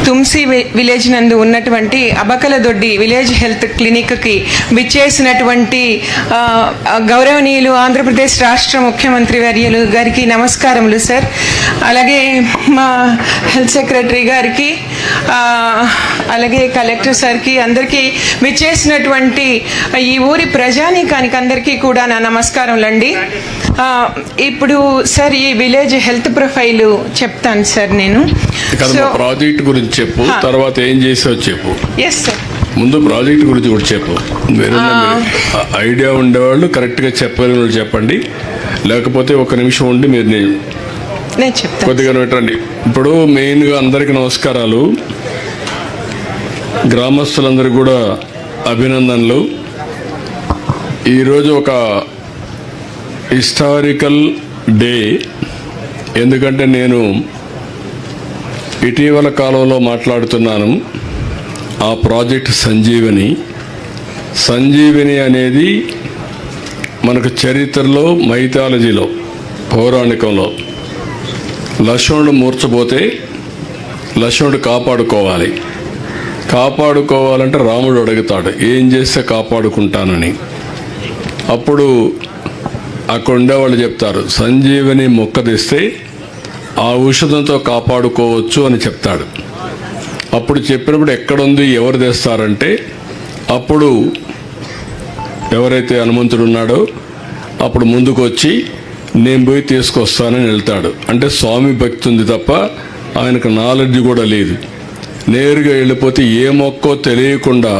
తుమ్సి village నందు ఉన్నటువంటి అబకలదొడ్డి village health క్లినిక్కి విచ్చేసినటువంటి గౌరవనీయులు ఆంధ్రప్రదేశ్ రాష్ట్ర ముఖ్యమంత్రి వర్యులు గారికి నమస్కారములు సార్. అలాగే మా హెల్త్ సెక్రటరీ గారికి, అలాగే కలెక్టర్ సార్కి, అందరికీ విచ్చేసినటువంటి ఈ ఊరి ప్రజానీకానికి అందరికీ కూడా నా నమస్కారములండి. ఇప్పుడు సార్ ఈ విలేజ్ హెల్త్ ప్రొఫైల్ చెప్తాను సార్. నేను ప్రాజెక్ట్ గురించి చెప్పు, తర్వాత ఏం చేసావు చెప్పు. ఎస్ సార్, ముందు ప్రాజెక్ట్ గురించి కూడా చెప్పు. ఐడియా ఉండేవాళ్ళు కరెక్ట్గా చెప్పగలిగిన వాళ్ళు చెప్పండి, లేకపోతే ఒక నిమిషం ఉండి మీరు నేను చెప్తాను కొద్దిగా పెట్టండి. ఇప్పుడు మెయిన్గా అందరికీ నమస్కారాలు, గ్రామస్తులందరికీ కూడా అభినందనలు. ఈరోజు ఒక హిస్టారికల్ డే, ఎందుకంటే నేను ఇటీవల కాలంలో మాట్లాడుతున్నాను. ఆ ప్రాజెక్ట్ సంజీవని అనేది మనకు చరిత్రలో, మైథాలజీలో, పౌరాణికంలో లక్ష్మణుడు మూర్చపోతే లక్ష్మణుడు కాపాడుకోవాలంటే రాముడు అడుగుతాడు ఏం చేస్తే కాపాడుకుంటానని. అప్పుడు అక్కడ ఉండేవాళ్ళు చెప్తారు సంజీవని మొక్క తెస్తే ఆ ఔషధంతో కాపాడుకోవచ్చు అని చెప్తాడు. అప్పుడు చెప్పినప్పుడు ఎక్కడుంది, ఎవరు తెస్తారంటే అప్పుడు ఎవరైతే హనుమంతుడు ఉన్నాడో అప్పుడు ముందుకు వచ్చి నేను పోయి తీసుకొస్తానని వెళ్తాడు. అంటే స్వామి భక్తి ఉంది తప్ప ఆయనకు నాలెడ్జ్ కూడా లేదు. నేరుగా వెళ్ళిపోతే ఏ మొక్కో తెలియకుండా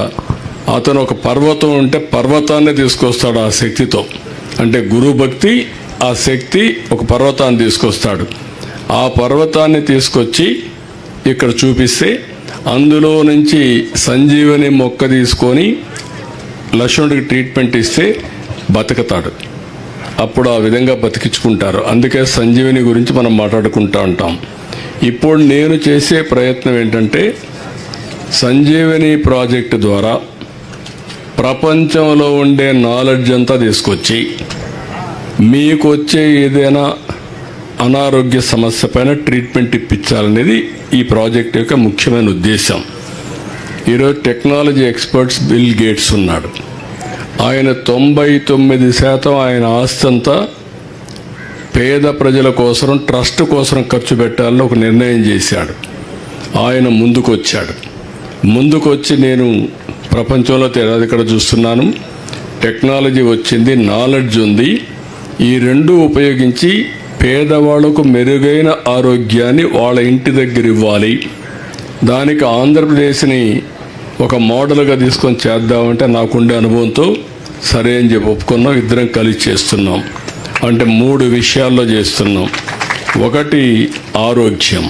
అతను ఒక పర్వతం ఉంటే పర్వతాన్ని తీసుకొస్తాడు ఆ శక్తితో. అంటే గురు భక్తి, ఆ శక్తి ఒక పర్వతాన్ని తీసుకొస్తాడు. ఆ పర్వతాన్ని తీసుకొచ్చి ఇక్కడ చూపిస్తే అందులో నుంచి సంజీవని మొక్క తీసుకొని లక్ష్మణుడికి ట్రీట్మెంట్ ఇస్తే బతుకుతాడు. అప్పుడు ఆ విధంగా బతికించుకుంటారు. అందుకే సంజీవని గురించి మనం మాట్లాడుకుంటూ ఉంటాం. ఇప్పుడు నేను చేసే ప్రయత్నం ఏంటంటే సంజీవని ప్రాజెక్టు ద్వారా ప్రపంచంలో ఉండే నాలెడ్జ్ అంతా తీసుకొచ్చి మీకు వచ్చే ఏదైనా అనారోగ్య సమస్య పైన ట్రీట్మెంట్ ఇప్పించాలనేది ఈ ప్రాజెక్ట్ యొక్క ముఖ్యమైన ఉద్దేశం. ఈరోజు టెక్నాలజీ ఎక్స్పర్ట్స్ బిల్ గేట్స్ ఉన్నాడు. ఆయన 99% ఆయన ఆస్తి అంతా పేద ప్రజల కోసం, ట్రస్ట్ కోసం ఖర్చు పెట్టాలని ఒక నిర్ణయం చేశాడు. ఆయన ముందుకు వచ్చి నేను ప్రపంచంలో ఇక్కడ చూస్తున్నాను, టెక్నాలజీ వచ్చింది, నాలెడ్జ్ ఉంది, ఈ రెండు ఉపయోగించి పేదవాళ్లకు మెరుగైన ఆరోగ్యాన్ని వాళ్ళ ఇంటి దగ్గర ఇవ్వాలి. దానికి ఆంధ్రప్రదేశ్ని ఒక మోడల్గా తీసుకొని చేద్దామంటే నాకుండే అనుభవంతో సరే అని చెప్పి ఒప్పుకున్నాం. ఇద్దరం కలిసి చేస్తున్నాం. అంటే 3 విషయాల్లో చేస్తున్నాం. 1 ఆరోగ్యం,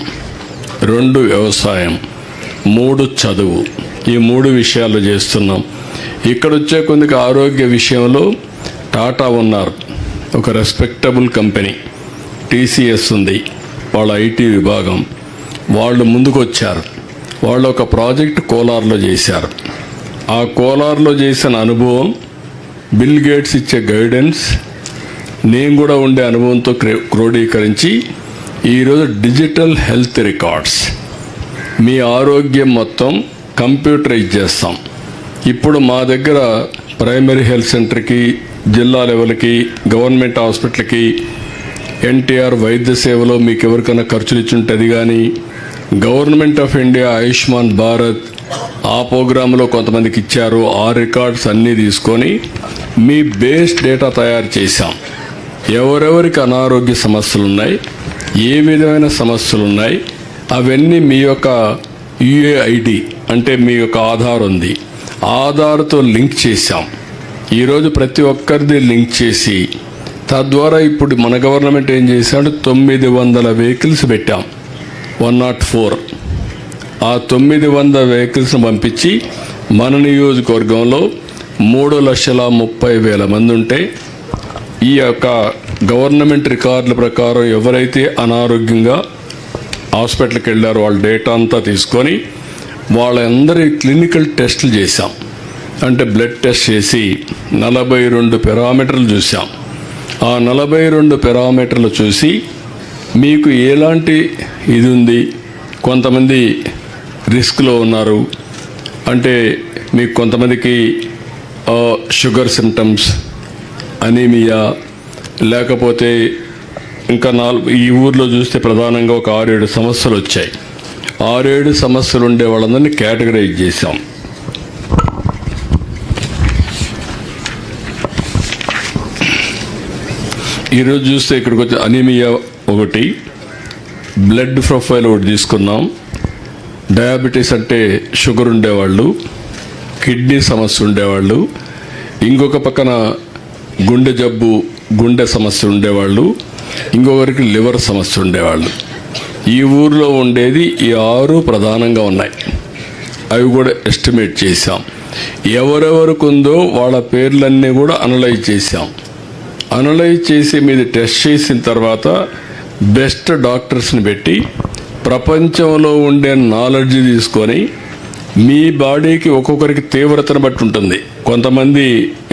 2 వ్యవసాయం, 3 చదువు. ఈ 3 విషయాలు చేస్తున్నాం. ఇక్కడ వచ్చే కొందికి ఆరోగ్య విషయంలో టాటా ఉన్నారు, ఒక రెస్పెక్టబుల్ కంపెనీ. టీసీఎస్ ఉంది, వాళ్ళ ఐటీ విభాగం. వాళ్ళు ముందుకు వచ్చారు. వాళ్ళు ఒక ప్రాజెక్ట్ కోలార్లో చేశారు. ఆ కోలార్లో చేసిన అనుభవం, బిల్ గేట్స్ ఇచ్చే గైడెన్స్, నేను కూడా ఉండే అనుభవంతో క్రోడీకరించి ఈరోజు డిజిటల్ హెల్త్ రికార్డ్స్, మీ ఆరోగ్యం మొత్తం కంప్యూటరైజ్ చేస్తాం. ఇప్పుడు మా దగ్గర ప్రైమరీ హెల్త్ సెంటర్కి, జిల్లా లెవెల్కి, గవర్నమెంట్ హాస్పిటల్కి, ఎన్టీఆర్ వైద్య సేవలో మీకు ఎవరికైనా ఖర్చులు ఇచ్చుంటుంది. కానీ government of India Ayushman Bharat ఆ ప్రోగ్రాంలో కొంతమందికి ఇచ్చారు. ఆ రికార్డ్స్ అన్నీ తీసుకొని మీ బేస్ డేటా తయారు చేశాం. ఎవరెవరికి అనారోగ్య సమస్యలు ఉన్నాయి, ఏ విధమైన సమస్యలు ఉన్నాయి, అవన్నీ మీ యొక్క యుఏఐడి అంటే మీ యొక్క ఆధార్ ఉంది, ఆధార్తో లింక్ చేశాం. ఈరోజు ప్రతి ఒక్కరిది లింక్ చేసి తద్వారా ఇప్పుడు మన గవర్నమెంట్ ఏం చేశాడు, 900 వెహికల్స్ పెట్టాం. 104 ఆ 900 వెహికల్స్ను పంపించి మన నియోజకవర్గంలో 3,30,000 మంది ఉంటే ఈ యొక్క గవర్నమెంట్ రికార్డుల ప్రకారం ఎవరైతే అనారోగ్యంగా హాస్పిటల్కి వెళ్ళారో వాళ్ళ డేటా అంతా తీసుకొని వాళ్ళందరి క్లినికల్ టెస్టులు చేశాం. అంటే బ్లడ్ టెస్ట్ చేసి 42 పారామీటర్లు చూసాం. ఆ 42 పారామీటర్లు చూసి మీకు ఎలాంటి ఇది ఉంది, కొంతమంది రిస్క్లో ఉన్నారు, అంటే మీకు కొంతమందికి షుగర్ సిమ్టమ్స్, అనీమియా, లేకపోతే ఇంకా ఈ ఊర్లో చూస్తే ప్రధానంగా ఒక 6-7 సమస్యలు వచ్చాయి. 6-7 సమస్యలు ఉండే వాళ్ళందరినీ కేటగరైజ్ చేశాం. ఈరోజు చూస్తే ఇక్కడికి వచ్చి అనీమియా ఒకటి, బ్లడ్ ప్రొఫైల్ ఒకటి తీసుకున్నాం, డయాబెటీస్ అంటే షుగర్ ఉండేవాళ్ళు, కిడ్నీ సమస్య ఉండేవాళ్ళు, ఇంకొక పక్కన గుండె జబ్బు, గుండె సమస్య ఉండేవాళ్ళు, ఇంకొకరికి లివర్ సమస్య ఉండేవాళ్ళు. ఈ ఊర్లో ఉండేది ఈ 6 ప్రధానంగా ఉన్నాయి. అవి కూడా ఎస్టిమేట్ చేశాం. ఎవరెవరికి ఉందో వాళ్ళ పేర్లన్నీ కూడా అనలైజ్ చేశాం. అనలైజ్ చేసి మీద టెస్ట్ చేసిన తర్వాత బెస్ట్ డాక్టర్స్ని పెట్టి ప్రపంచంలో ఉండే నాలెడ్జ్ తీసుకొని మీ బాడీకి ఒక్కొక్కరికి తీవ్రతను బట్టి ఉంటుంది. కొంతమంది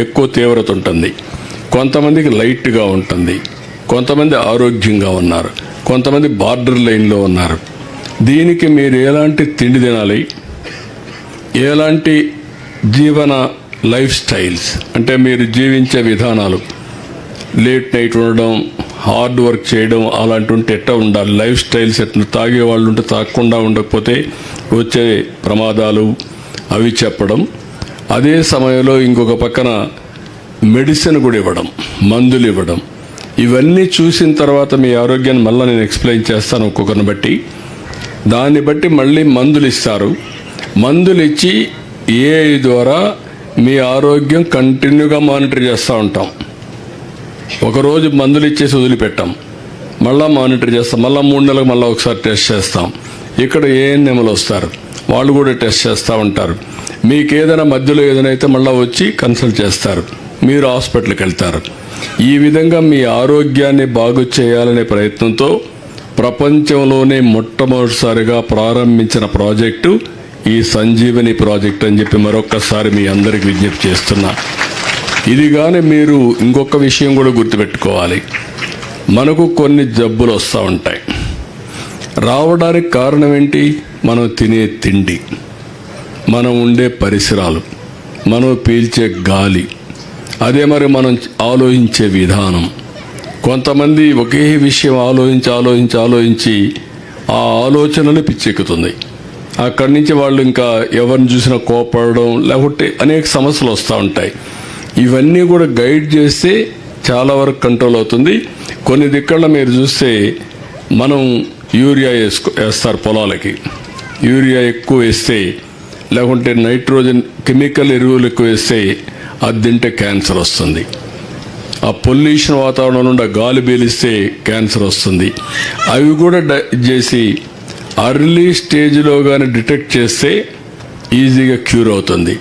ఎక్కువ తీవ్రత ఉంటుంది, కొంతమందికి లైట్గా ఉంటుంది, కొంతమంది ఆరోగ్యంగా ఉన్నారు, కొంతమంది బార్డర్ లైన్లో ఉన్నారు. దీనికి మీరు ఎలాంటి తిండి తినాలి, ఎలాంటి జీవన లైఫ్ స్టైల్స్ అంటే మీరు జీవించే విధానాలు, లేట్ నైట్ ఉండడం, హార్డ్ వర్క్ చేయడం, అలాంటి ఉంటే ఎట్లా ఉండాలి, లైఫ్ స్టైల్స్ ఎట్లా, తాగే వాళ్ళు ఉంటే తాగకుండా ఉండకపోతే వచ్చే ప్రమాదాలు అవి చెప్పడం. అదే సమయంలో ఇంకొక పక్కన మెడిసిన్ కూడా ఇవ్వడం, మందులు ఇవ్వడం. ఇవన్నీ చూసిన తర్వాత మీ ఆరోగ్యాన్ని మళ్ళీ నేను ఎక్స్ప్లెయిన్ చేస్తాను ఒక్కొక్కరిని బట్టి. దాన్ని బట్టి మళ్ళీ మందులు ఇస్తారు. మందులు ఇచ్చి ఏఐ ద్వారా మీ ఆరోగ్యం కంటిన్యూగా మానిటర్ చేస్తూ ఉంటాం. ఒకరోజు మందులు ఇచ్చేసి వదిలిపెట్టాం, మళ్ళీ మానిటర్ చేస్తాం, మళ్ళీ 3 నెలలకు మళ్ళీ ఒకసారి టెస్ట్ చేస్తాం. ఇక్కడ ఏఎన్ఎంలు వస్తారు, వాళ్ళు కూడా టెస్ట్ చేస్తూ ఉంటారు. మీకు ఏదైనా మధ్యలో ఏదైనా అయితే మళ్ళీ వచ్చి కన్సల్ట్ చేస్తారు, మీరు హాస్పిటల్కి వెళ్తారు. ఈ విధంగా మీ ఆరోగ్యాన్ని బాగు చేయాలనే ప్రయత్నంతో ప్రపంచంలోనే మొట్టమొదటిసారిగా ప్రారంభించిన ప్రాజెక్టు ఈ సంజీవని ప్రాజెక్ట్ అని చెప్పి మరొక్కసారి మీ అందరికి విజ్ఞప్తి చేస్తున్నా. ఇది కానీ మీరు ఇంకొక విషయం కూడా గుర్తుపెట్టుకోవాలి. మనకు కొన్ని జబ్బులు వస్తూ ఉంటాయి. రావడానికి కారణం ఏంటి? మనం తినే తిండి, మనం ఉండే పరిసరాలు, మనం పీల్చే గాలి, అదే మరి మనం ఆలోచించే విధానం. కొంతమంది ఒకే విషయం ఆలోచించి ఆ ఆలోచనలు పిచ్చెక్కుతుంది. అక్కడి నుంచి వాళ్ళు ఇంకా ఎవరిని చూసినా కోపడడం, లేకపోతే అనేక సమస్యలు వస్తూ ఉంటాయి. ఇవన్నీ కూడా గైడ్ చేస్తే చాలా వరకు కంట్రోల్ అవుతుంది. కొన్ని దిక్కల్లో మీరు చూస్తే మనం యూరియా వేస్తారు పొలాలకి, యూరియా ఎక్కువ వేస్తే, లేకుంటే నైట్రోజన్ కెమికల్ ఎరువులు ఎక్కువ వేస్తే అది తింటే క్యాన్సర్ వస్తుంది. ఆ పొల్యూషన్ వాతావరణం నుండి గాలి పీలిస్తే క్యాన్సర్ వస్తుంది. అవి కూడా చేసి అర్లీ స్టేజ్లో కానీ డిటెక్ట్ చేస్తే ఈజీగా క్యూర్ అవుతుంది.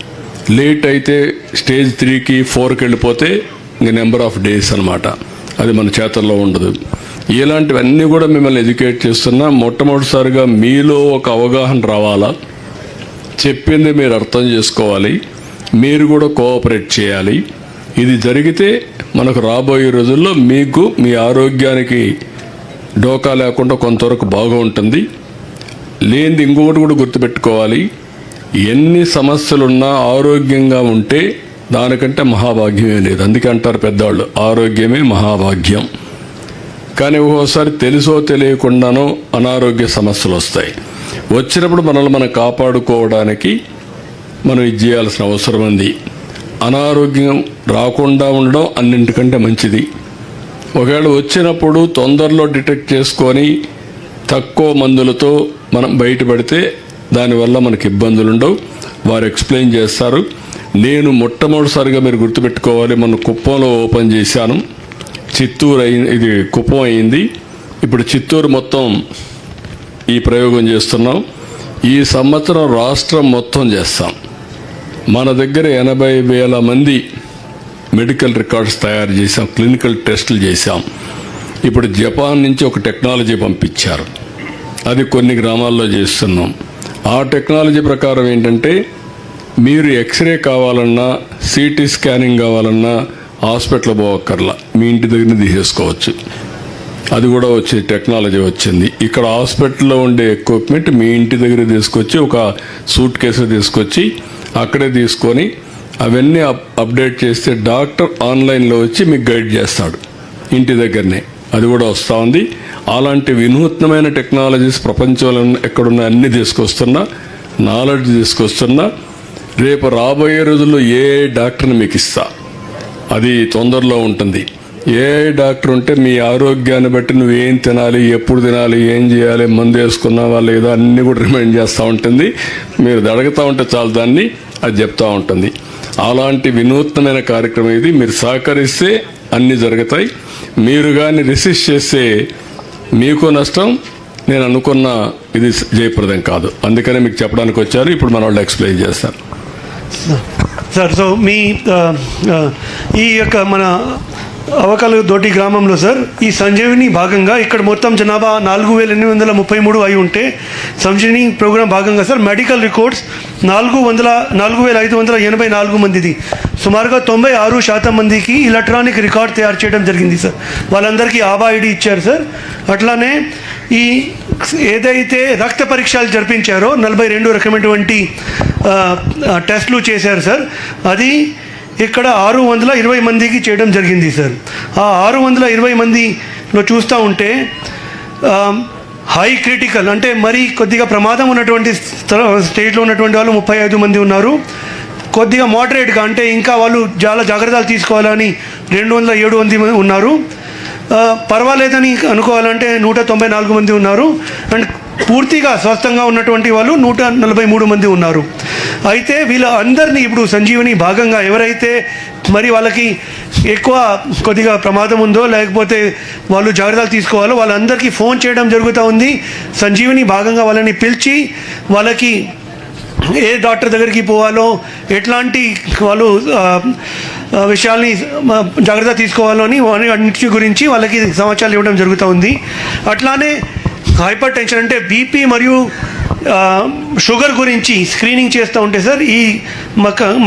లేట్ అయితే స్టేజ్ 3కి 4కి వెళ్ళిపోతే ఇంక నెంబర్ ఆఫ్ డేస్ అనమాట. అది మన చేతల్లో ఉండదు. ఇలాంటివన్నీ కూడా మిమ్మల్ని ఎడ్యుకేట్ చేస్తున్నా. మొట్టమొదటిసారిగా మీలో ఒక అవగాహన రావాలా, చెప్పింది మీరు అర్థం చేసుకోవాలి, మీరు కూడా కోఆపరేట్ చేయాలి. ఇది జరిగితే మనకు రాబోయే రోజుల్లో మీకు మీ ఆరోగ్యానికి డోకా లేకుండా కొంతవరకు బాగా ఉంటుంది. లేనిది ఇంకొకటి కూడా గుర్తుపెట్టుకోవాలి, ఎన్ని సమస్యలున్నా ఆరోగ్యంగా ఉంటే దానికంటే మహాభాగ్యమే లేదు. అందుకే అంటారు పెద్దవాళ్ళు, ఆరోగ్యమే మహాభాగ్యం. కానీ ఒక్కోసారి తెలుసో తెలియకుండానో అనారోగ్య సమస్యలు వస్తాయి. వచ్చినప్పుడు మనల్ని మనం కాపాడుకోవడానికి మనం ఇది చేయాల్సిన అవసరం ఉంది. అనారోగ్యం రాకుండా ఉండడం అన్నింటికంటే మంచిది. ఒకవేళ వచ్చినప్పుడు తొందరలో డిటెక్ట్ చేసుకొని తక్కువ మందులతో మనం బయటపడితే దానివల్ల మనకి ఇబ్బందులు ఉండవు. వారు ఎక్స్ప్లెయిన్ చేస్తారు. నేను మొట్టమొదటిసారిగా మీరు గుర్తుపెట్టుకోవాలి, మన కుప్పంలో ఓపెన్ చేశాను. చిత్తూరు అయింది, ఇది కుప్పం అయింది. ఇప్పుడు చిత్తూరు మొత్తం ఈ ప్రయోగం చేస్తున్నాం. ఈ సంవత్సరం రాష్ట్రం మొత్తం చేస్తాం. మన దగ్గర 80,000 మంది మెడికల్ రికార్డ్స్ తయారు చేశాం, క్లినికల్ టెస్టులు చేశాం. ఇప్పుడు జపాన్ నుంచి ఒక టెక్నాలజీ పంపించారు, అది కొన్ని గ్రామాల్లో చేస్తున్నాం. ఆ టెక్నాలజీ ప్రకారం ఏంటంటే మీరు ఎక్స్రే కావాలన్నా, సిటీ స్కానింగ్ కావాలన్నా హాస్పిటల్ పోవక్కర్లా, మీ ఇంటి దగ్గర తీసేసుకోవచ్చు. అది కూడా వచ్చి టెక్నాలజీ వచ్చింది. ఇక్కడ హాస్పిటల్లో ఉండే ఎక్విప్మెంట్ మీ ఇంటి దగ్గర తీసుకొచ్చి ఒక సూట్ కేసు తీసుకొచ్చి అక్కడే తీసుకొని అవన్నీ అప్డేట్ చేస్తే డాక్టర్ ఆన్లైన్లో వచ్చి మీకు గైడ్ చేస్తాడు ఇంటి దగ్గరనే. అది కూడా వస్తూ ఉంది. అలాంటి వినూత్నమైన టెక్నాలజీస్ ప్రపంచంలో ఎక్కడున్నా అన్ని తీసుకొస్తున్నా, నాలెడ్జ్ తీసుకొస్తున్నా. రేపు రాబోయే రోజుల్లో ఏ డాక్టర్ని మీకు ఇస్తా, అది తొందరలో ఉంటుంది. ఏ డాక్టర్ ఉంటే మీ ఆరోగ్యాన్ని బట్టి నువ్వేం తినాలి, ఎప్పుడు తినాలి, ఏం చేయాలి, మందు వేసుకున్నావా లేదా అన్నీ కూడా రిమైండ్ చేస్తూ ఉంటుంది. మీరు అడుగుతూ ఉంటే చాలు దాన్ని అది చెప్తూ ఉంటుంది. అలాంటి వినూత్నమైన కార్యక్రమం ఇది. మీరు సహకరిస్తే అన్నీ జరుగుతాయి. మీరు కానీ రిసిస్ట్ చేస్తే మీకు నష్టం, నేను అనుకున్న ఇది జయప్రదం కాదు. అందుకనే మీకు చెప్పడానికి వచ్చారు. ఇప్పుడు మన వాళ్ళు ఎక్స్ప్లెయిన్ చేస్తారు. సార్, సో మీ ఈ యొక్క మన అవకల దోటి గ్రామంలో సార్ ఈ సంజీవిని భాగంగా ఇక్కడ మొత్తం జనాభా 4833 అయి ఉంటే సంజీవిని ప్రోగ్రాం భాగంగా సార్ మెడికల్ రికార్డ్స్ 4584 మందిది, సుమారుగా 96% మందికి ఎలక్ట్రానిక్ రికార్డ్ తయారు చేయడం జరిగింది సార్. వాళ్ళందరికీ ఆబా ఐడి ఇచ్చారు సార్. అట్లానే ఈ ఏదైతే రక్త పరీక్షలు జరిపించారో 42 రకమైనటువంటి టెస్టులు చేశారు సార్. అది ఇక్కడ 620 మందికి చేయడం జరిగింది సార్. ఆ 620 మందిలో చూస్తూ ఉంటే హై క్రిటికల్ అంటే మరీ కొద్దిగా ప్రమాదం ఉన్నటువంటి స్టేట్లో ఉన్నటువంటి వాళ్ళు 35 మంది ఉన్నారు. కొద్దిగా మోడరేట్గా అంటే ఇంకా వాళ్ళు చాలా జాగ్రత్తలు తీసుకోవాలని 207 మంది ఉన్నారు. పర్వాలేదని అనుకోవాలంటే 194 మంది ఉన్నారు. అండ్ పూర్తిగా స్వస్థంగా ఉన్నటువంటి వాళ్ళు 143 మంది ఉన్నారు. అయితే వీళ్ళ అందరినీ ఇప్పుడు సంజీవని భాగంగా ఎవరైతే మరి వాళ్ళకి ఎక్కువ కొద్దిగా ప్రమాదం ఉందో లేకపోతే వాళ్ళు జాగ్రత్తలు తీసుకోవాలో వాళ్ళందరికీ ఫోన్ చేయడం జరుగుతూ ఉంది. సంజీవని భాగంగా వాళ్ళని పిలిచి వాళ్ళకి ఏ డాక్టర్ దగ్గరికి పోవాలో, ఎట్లాంటి వాళ్ళు విషయాల్ని జాగ్రత్త తీసుకోవాలో అని అన్నిటి గురించి వాళ్ళకి సమాచారాలు ఇవ్వడం జరుగుతూ ఉంది. అట్లానే హైపర్ టెన్షన్ అంటే బీపీ మరియు షుగర్ గురించి స్క్రీనింగ్ చేస్తూ ఉంటే సార్ ఈ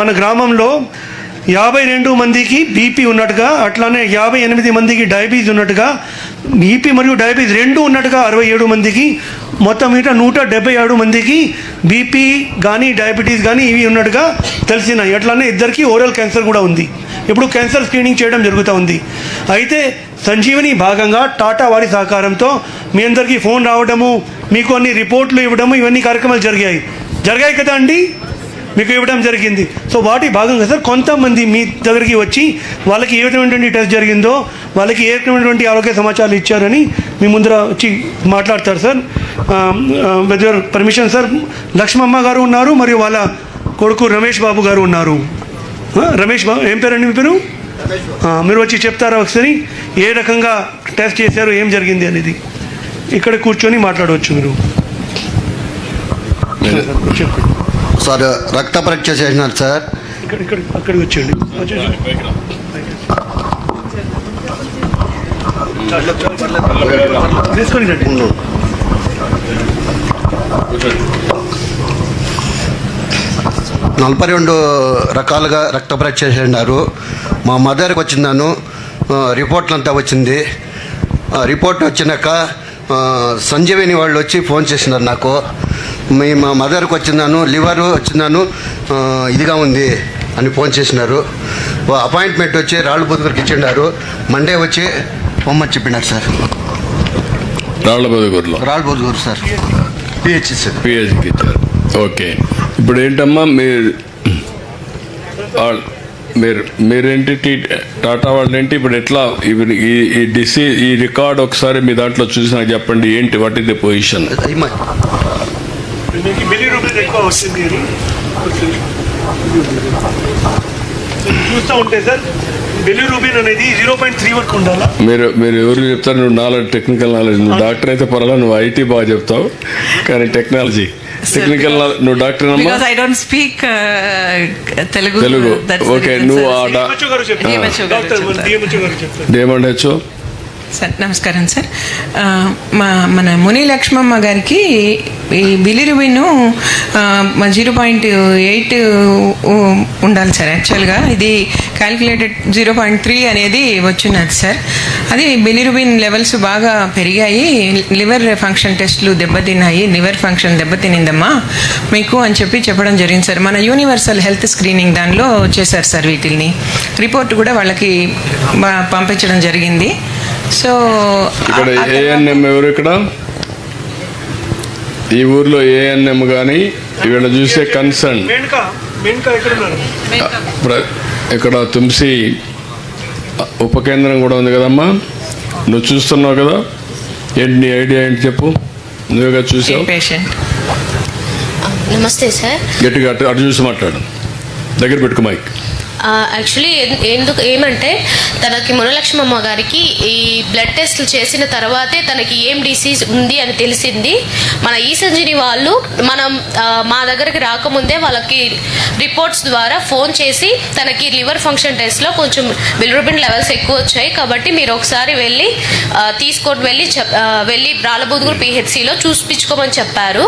మన గ్రామంలో 52 మందికి బీపీ ఉన్నట్టుగా, అట్లానే 58 మందికి డయాబెటీస్ ఉన్నట్టుగా, బీపీ మరియు డయాబెటీస్ 2 ఉన్నట్టుగా 67 మందికి, మొత్తం మీద 177 మందికి బీపీ కానీ డయాబెటీస్ కానీ ఇవి ఉన్నట్టుగా తెలిసినాయి. అట్లానే ఇద్దరికి ఓరల్ క్యాన్సర్ కూడా ఉంది. ఇప్పుడు క్యాన్సర్ స్క్రీనింగ్ చేయడం జరుగుతూ ఉంది. అయితే సంజీవని భాగంగా టాటా వారి సహకారంతో మీ అందరికీ ఫోన్ రావడము, మీకు అన్ని రిపోర్ట్లు ఇవ్వడము, ఇవన్నీ కార్యక్రమాలు జరిగాయి కదా అండి, మీకు ఇవ్వడం జరిగింది. సో వాటి భాగంగా సార్ కొంతమంది మీ దగ్గరికి వచ్చి వాళ్ళకి ఏ విధమైనటువంటి టెస్ట్ జరిగిందో, వాళ్ళకి ఏ విధమైనటువంటి ఆరోగ్య సమాచారాలు ఇచ్చారని మీ ముందర వచ్చి మాట్లాడతారు sir. With your permission sir, Lakshmamma గారు ఉన్నారు మరియు వాళ్ళ కొడుకు రమేష్ బాబు గారు ఉన్నారు. రమేష్ బాబు, ఏం పేరండి మీ పేరు? మీరు వచ్చి చెప్తారా ఒకసారి ఏ రకంగా టెస్ట్ చేశారు, ఏం జరిగింది అనేది? ఇక్కడ కూర్చొని మాట్లాడవచ్చు మీరు. సార్ రక్త పరీక్ష చేసినారు సార్. అక్కడికి వచ్చేయండి. తీసుకొని రండి. 42 రకాలుగా రక్త పరీక్ష చేసినారు. మా మదర్కి వచ్చిందాను, రిపోర్ట్లు అంతా వచ్చింది. రిపోర్ట్ వచ్చినాక సంజీవిని వాళ్ళు వచ్చి ఫోన్ చేసినారు నాకు. మా మదర్కి వచ్చిందాను, లివర్ వచ్చిందాను, ఇదిగా ఉంది అని ఫోన్ చేసినారు. అపాయింట్మెంట్ వచ్చి రాళ్ళు బుదుగురికి ఇచ్చిండారు. మండే వచ్చి పొమ్మని చెప్పినారు సార్. రాళ్ళ బుదుగురు సార్, పిహెచ్ సార్. పిహెచ్కి ఇచ్చారు. ఓకే, ఇప్పుడు ఏంటమ్మా మీరేంటి టాటా వాళ్ళు ఏంటి ఇప్పుడు ఎట్లా ఈ డిసీజ్ ఈ రికార్డ్ ఒకసారి మీ దాంట్లో చూసి నాకు చెప్పండి. ఏంటి, వాట్ ఈస్ ద పొజిషన్? చూస్తూ ఉంటే సార్ బిలిరూబిన్ అనేది 0.3 వరకు ఉండాలా? మీరు ఎవరు చెప్తారు? నువ్వు నాలెడ్జ్, టెక్నికల్ నాలెడ్జ్. నువ్వు డాక్టర్ అయితే పర్వాలేదు, నువ్వు ఐటీ బాగా చెప్తావు, కానీ టెక్నాలజీ టెక్నికల్ నువ్వు డాక్టర్ అమ్మా. Because I don't speak Telugu. Okay, నువ్వు డిఎంహెచ్ఓ గారు చెప్తారు. డిఎంహెచ్ఓ సార్ నమస్కారం సార్. మన ముని లక్ష్మమ్మ గారికి ఈ బిలిరుబిన్ 0.8 ఉండాలి సార్. యాక్చువల్గా ఇది క్యాలిక్యులేటెడ్ 0.3 అనేది వచ్చినది సార్. అది బిలిరుబిన్ లెవెల్స్ బాగా పెరిగాయి, లివర్ ఫంక్షన్ టెస్ట్లు దెబ్బతిన్నాయి, లివర్ ఫంక్షన్ దెబ్బతినిందమ్మా మీకు అని చెప్పడం జరిగింది సార్. మన యూనివర్సల్ హెల్త్ స్క్రీనింగ్ దానిలో చేశారు సార్. వీటిల్ని రిపోర్ట్ కూడా వాళ్ళకి పంపించడం జరిగింది. సో ఇక్కడ ఏఎన్ఎం ఎవరు? ఇక్కడ ఈ ఊర్లో ఏఎన్ఎం కానీ ఇక్కడ చూసే కన్సర్న్ ఇక్కడ తుమ్సి ఉప కేంద్రం కూడా ఉంది కదమ్మా, నువ్వు చూస్తున్నావు కదా, ఏంటి నీ ఐడియా ఏంటి చెప్పు, నువ్వుగా చూసావు. పేషెంట్ నమస్తే సార్. గట్టిగా అటు చూసి మాట్లాడు, దగ్గర పెట్టుకో మైక్. యాక్చువల్లీ ఏమంటే తనకి మునలక్ష్మమ్మ గారికి ఈ బ్లడ్ టెస్ట్లు చేసిన తర్వాతే తనకి ఏం డిసీజ్ ఉంది అని తెలిసింది. మన ఈ సంజీని వాళ్ళు మా దగ్గరికి రాకముందే వాళ్ళకి రిపోర్ట్స్ ద్వారా ఫోన్ చేసి తనకి లివర్ ఫంక్షన్ టెస్ట్లో కొంచెం బిలిరుబిన్ లెవెల్స్ ఎక్కువ వచ్చాయి కాబట్టి మీరు ఒకసారి వెళ్ళి రాళ్ళబుదుగురు పిహెచ్సిలో చూపించుకోమని చెప్పారు.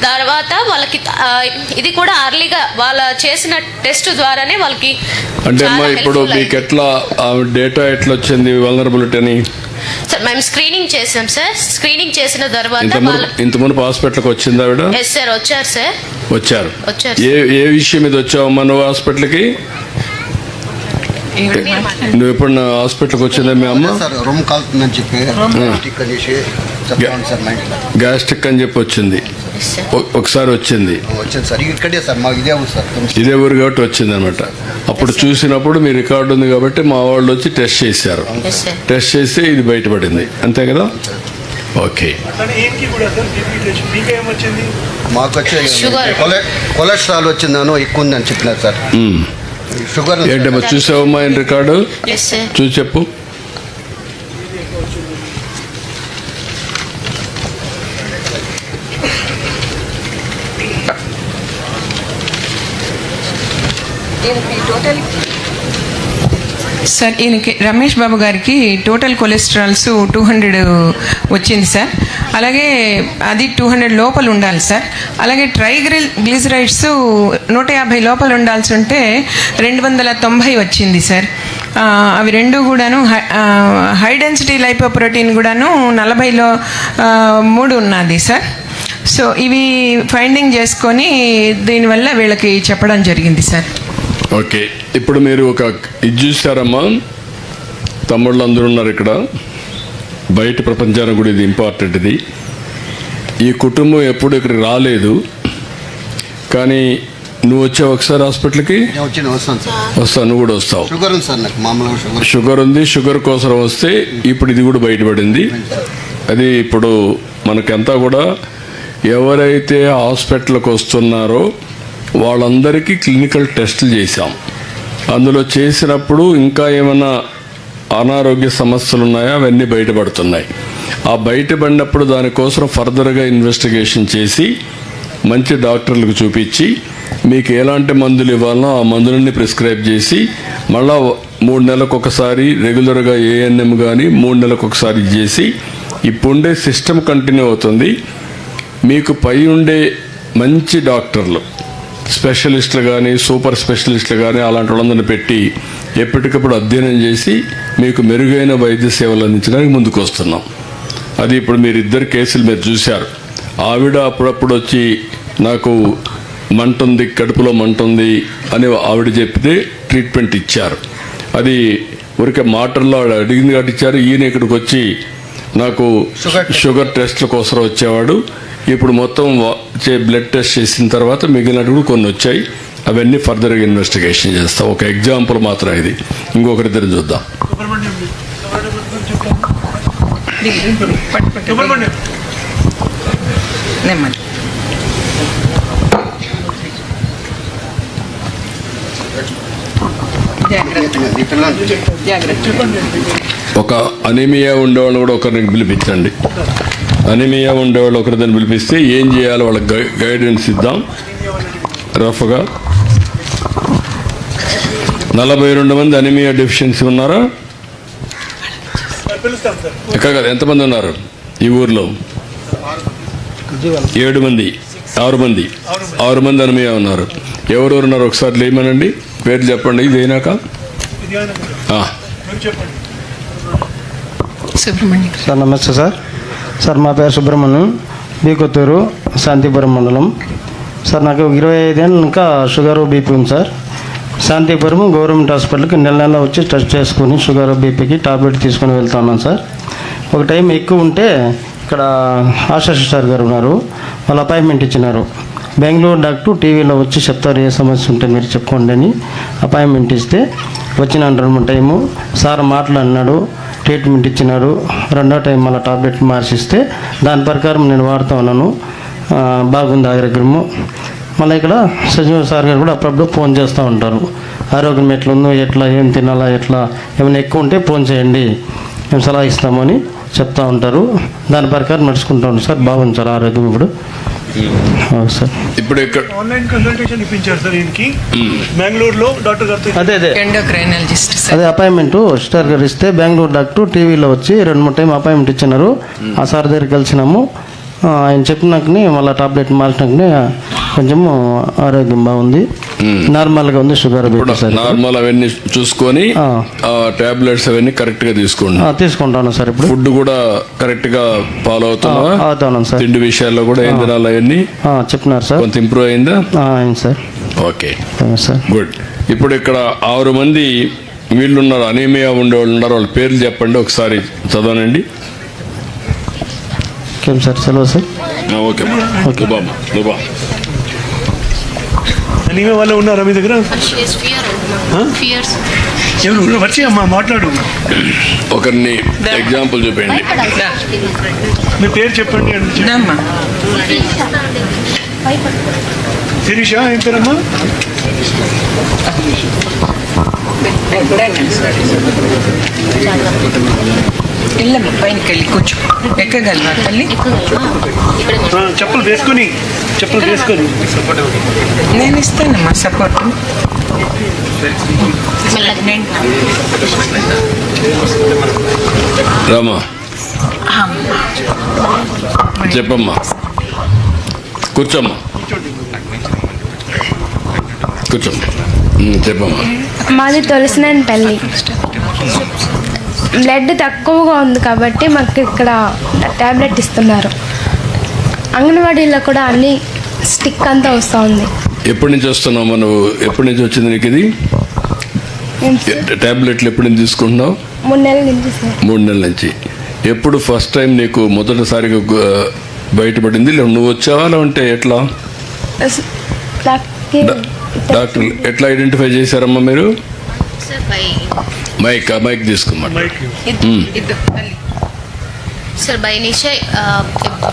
తర్వాత వాళ్ళకి ఇది కూడా అర్లీగా వాళ్ళ చేసిన టెస్ట్ ద్వారానే వాళ్ళకి అంటే అమ్మా ఇప్పుడు మీకు ఎట్లా డేటా ఎట్లా వచ్చింది వల్నరబిలిటీ అని? సార్ మేము స్క్రీనింగ్ చేసాం సార్. స్క్రీనింగ్ చేసిన తర్వాత ఇంత మునుపు హాస్పిటల్కి వచ్చింది ఆవిడ? ఎస్ సార్ వచ్చారు సార్. వచ్చారు. వచ్చారు. ఏ విషయం మీద వచ్చావమ్మా నువ్వు హాస్పిటల్కి? నువ్వు ఎప్పుడు నా హాస్పిటల్కి వచ్చిందా మీ అమ్మ? సార్ రూమ్ కాలుతుందని చెప్పి చెప్పండి సార్. మా ఇంట్లో గ్యాస్ట్రిక్ అని చెప్పి వచ్చింది, ఒకసారి వచ్చింది సార్. ఇక్కడే సార్ మాకు ఇదే ఊరు సార్, ఇదే ఊరు కాబట్టి వచ్చింది అనమాట. అప్పుడు చూసినప్పుడు మీ రికార్డు ఉంది కాబట్టి మా వాళ్ళు వచ్చి టెస్ట్ చేశారు. టెస్ట్ చేస్తే ఇది బయటపడింది, అంతే కదా? ఓకే. మాకు వచ్చే కొలెస్ట్రాల్ వచ్చిందనో ఎక్కువ ఉందని చెప్పినారు సార్. షుగర్ ఏంటమ్మా చూసావమ్మా ఆయన రికార్డు? చూసి చెప్పు. సార్ ఈయనకి రమేష్ బాబు గారికి టోటల్ కొలెస్ట్రాల్స్ 200 వచ్చింది సార్. అలాగే అది 200 లోపల ఉండాలి సార్. అలాగే ట్రైగ్లిజరైడ్స్ 150 లోపల ఉండాల్సి ఉంటే 290 వచ్చింది సార్. అవి రెండు కూడాను హై డెన్సిటీ లైపోప్రోటీన్ కూడాను 40లో 3 ఉన్నది సార్. సో ఇవి ఫైండింగ్ చేసుకొని దీనివల్ల వీళ్ళకి చెప్పడం జరిగింది సార్. ఓకే. ఇప్పుడు మీరు ఒక ఇది చూసారమ్మా, తమ్ముళ్ళు అందరూ ఉన్నారు ఇక్కడ, బయట ప్రపంచానికి కూడా ఇది ఇంపార్టెంట్. ఇది ఈ కుటుంబం ఎప్పుడు ఇక్కడికి రాలేదు, కానీ నువ్వు వచ్చావు ఒకసారి హాస్పిటల్కి? వస్తాను, నువ్వు కూడా వస్తావు. షుగర్ ఉంది సార్ నాకు, మామూలుగా షుగర్ ఉంది. షుగర్ కోసం వస్తే ఇప్పుడు ఇది కూడా బయటపడింది. అది ఇప్పుడు మనకంతా కూడా ఎవరైతే హాస్పిటల్కి వస్తున్నారో వాళ్ళందరికీ క్లినికల్ టెస్టులు చేశాం. అందులో చేసినప్పుడు ఇంకా ఏమైనా అనారోగ్య సమస్యలు ఉన్నాయా అవన్నీ బయటపడుతున్నాయి. ఆ బయటపడినప్పుడు దానికోసం ఫర్దర్గా ఇన్వెస్టిగేషన్ చేసి మంచి డాక్టర్లకు చూపించి మీకు ఎలాంటి మందులు ఇవ్వాలనో ఆ మందులన్నీ ప్రిస్క్రైబ్ చేసి మళ్ళా 3 నెలలకు ఒకసారి రెగ్యులర్గా ఏఎన్ఎం కానీ 3 నెలలకు ఒకసారి చేసి ఇప్పుడుండే సిస్టమ్ కంటిన్యూ అవుతుంది. మీకు పై ఉండే మంచి డాక్టర్లు, స్పెషలిస్టులు కానీ సూపర్ స్పెషలిస్టులు కానీ అలాంటి వాళ్ళందరినీ పెట్టి ఎప్పటికప్పుడు అధ్యయనం చేసి మీకు మెరుగైన వైద్య సేవలు అందించడానికి ముందుకు వస్తున్నాం. అది ఇప్పుడు మీరు 2 కేసులు మీరు చూశారు. ఆవిడ అప్పుడప్పుడు వచ్చి నాకు మంట ఉంది, కడుపులో మంట ఉంది అని ఆవిడ చెప్తే ట్రీట్మెంట్ ఇచ్చారు. అది ఊరికే మాటల్లో ఆవిడ అడిగింది కాబట్టి ఇచ్చారు. ఈయన ఇక్కడికి వచ్చి నాకు షుగర్ టెస్ట్ల కోసం వచ్చేవాడు. ఇప్పుడు మొత్తం బ్లడ్ టెస్ట్ చేసిన తర్వాత మిగిలినట్టు కూడా కొన్ని వచ్చాయి. అవన్నీ ఫర్దర్గా ఇన్వెస్టిగేషన్ చేస్తాం. ఒక ఎగ్జాంపుల్ మాత్రం ఇది. ఇంకొకరిద్దరు చూద్దాం. ఒక అనీమియా ఉండేవాళ్ళు కూడా ఒకరిని పిలిపించండి. అనీమియా ఉండేవాళ్ళు ఒకరిని పిలిపిస్తే ఏం చేయాలో వాళ్ళకి గైడెన్స్ ఇద్దాం. రఫ్గా 42 మంది అనీమియా డెఫిషియన్సీ ఉన్నారా? పిలుస్తాం సార్. ఎక్కడ కాదు, ఎంతమంది ఉన్నారు ఈ ఊర్లో? 7 మంది, 6 మంది, 6 మంది అనమయ్య ఉన్నారు. ఎవరెవరు ఉన్నారు ఒకసారి లేమనండి, పేర్లు చెప్పండి. ఇది అయినాక చెప్పండి. సుబ్రహ్మణ్యం. సార్ నమస్తే సార్. సార్ మా పేరు సుబ్రహ్మణ్యం, బీకొత్తూరు, శాంతిపురం మండలం. సార్ నాకు 25 ఏళ్ళు ఇంకా షుగర్ బీపీ ఉంది సార్. శాంతిపురం గవర్నమెంట్ హాస్పిటల్కి నెల వచ్చి టెస్ట్ చేసుకుని షుగర్ బీపీకి టాబ్లెట్ తీసుకొని వెళ్తా ఉన్నాను సార్. ఒక టైం ఎక్కువ ఉంటే ఇక్కడ ఆశా సిస్టర్ గారు ఉన్నారు, వాళ్ళు అపాయింట్మెంట్ ఇచ్చినారు. బెంగళూరు డాక్టర్ టీవీలో వచ్చి చెప్తారు ఏ సమస్య ఉంటే మీరు చెప్పుకోండి అని అపాయింట్మెంట్ ఇస్తే వచ్చినాను. 2 టైము సార్ మాట్లాడినాడు, ట్రీట్మెంట్ ఇచ్చినారు. 2వ టైం మళ్ళీ టాబ్లెట్ మార్చిస్తే దాని ప్రకారం నేను వాడుతూ ఉన్నాను. బాగుంది ఆరోగ్యము. మళ్ళీ ఇక్కడ సజీవ సార్ గారు కూడా అప్పుడప్పుడు ఫోన్ చేస్తూ ఉంటారు, ఆరోగ్యం ఎట్లుందో, ఎట్లా ఏం తినాలా, ఎట్లా ఏమైనా ఎక్కువ ఉంటే ఫోన్ చేయండి, మేము సలహా ఇస్తామని చెప్తూ ఉంటారు. దాని ప్రకారం నడుచుకుంటూ ఉంటాం సార్. బాగుంది సార్ ఆరోగ్యం ఇప్పుడు. సార్ ఇప్పుడు ఇక్కడ ఆన్లైన్ కన్సల్టేషన్ ఇప్పించారు సార్ ఈయనకి బెంగళూరులో డాక్టర్ గారితో. అదే ఎండోక్రైనాలజిస్ట్ సార్. అదే అపాయింట్మెంట్ సిస్టర్ గారు ఇస్తే బెంగళూరు డాక్టర్ టీవీలో వచ్చి 2-3 టైం అపాయింట్మెంట్ ఇచ్చినారు. ఆ సార్ దగ్గరికి కలిసినాము. ఆయన చెప్పినాకనే మళ్ళీ టాబ్లెట్ మార్చినాకనే కొంచెము ఆరోగ్యం బాగుంది, నార్మల్గా ఉంది. షుగర్ నార్మల్ అవన్నీ చూసుకొని టాబ్లెట్స్ అవన్నీ కరెక్ట్ గా తీసుకోండి. తీసుకుంటాను సార్. ఇప్పుడు ఫుడ్ కూడా కరెక్ట్ గా ఫాలో అవుతున్నాను సార్. తిండి విషయాల్లో కూడా ఏం తినాలి అవన్నీ చెప్పినారు సార్. కొంత ఇంప్రూవ్ అయిందా? అయింది సార్. Okay sir. గుడ్. ఇప్పుడు ఇక్కడ 6 మంది వీళ్ళు ఉన్నారు, అనీమియా ఉండేవాళ్ళు ఉన్నారు. వాళ్ళ పేర్లు చెప్పండి ఒకసారి, చదవనండి. ఓకే సార్, సెలవు సార్. ఓకే ఓకే బాబా. అనీమియా వాళ్ళు ఉన్నారా మీ దగ్గర? ఎవరు వచ్చి అమ్మా మాట్లాడు. ఒకరిని ఎగ్జాంపుల్ చూపండి. మీ పేరు చెప్పండి. శిరీష, ఏం పేరమ్మా? వెళ్ళమ్మా, పైనకి వెళ్ళి కూర్చో. ఎక్కగలవా తల్లి? చెప్పులు వేసుకొని నేను ఇస్తానమ్మా సపోర్ట్. రామా చెప్పమ్మా. కూర్చోమ్మా, కూర్చోమ్మా, చెప్పమ్మా. మాది తులసినేనిపల్లి. బ్లడ్ తక్కువగా ఉంది కాబట్టి మాకు ఇక్కడ ట్యాబ్లెట్ ఇస్తున్నారు. అంగన్వాడీలో కూడా అన్ని స్టిక్ అంతా వస్తూ ఉంది. ఎప్పటి నుంచి వస్తున్నావు నువ్వు? ఎప్పటి నుంచి వచ్చింది నీకు ఇది టాబ్లెట్లు? ఎప్పటి నుంచి తీసుకుంటున్నావు? 3 నెలల నుంచి సార్. 3 నెలల నుంచి. ఎప్పుడు ఫస్ట్ టైం నీకు మొదటిసారిగా బయటపడింది? నువ్వు వచ్చావా అంటే ఎట్లా? డాక్టర్ ఎట్లా ఐడెంటిఫై చేశారమ్మా మీరు? Mic తీసుకోమండి. Sir, by initial,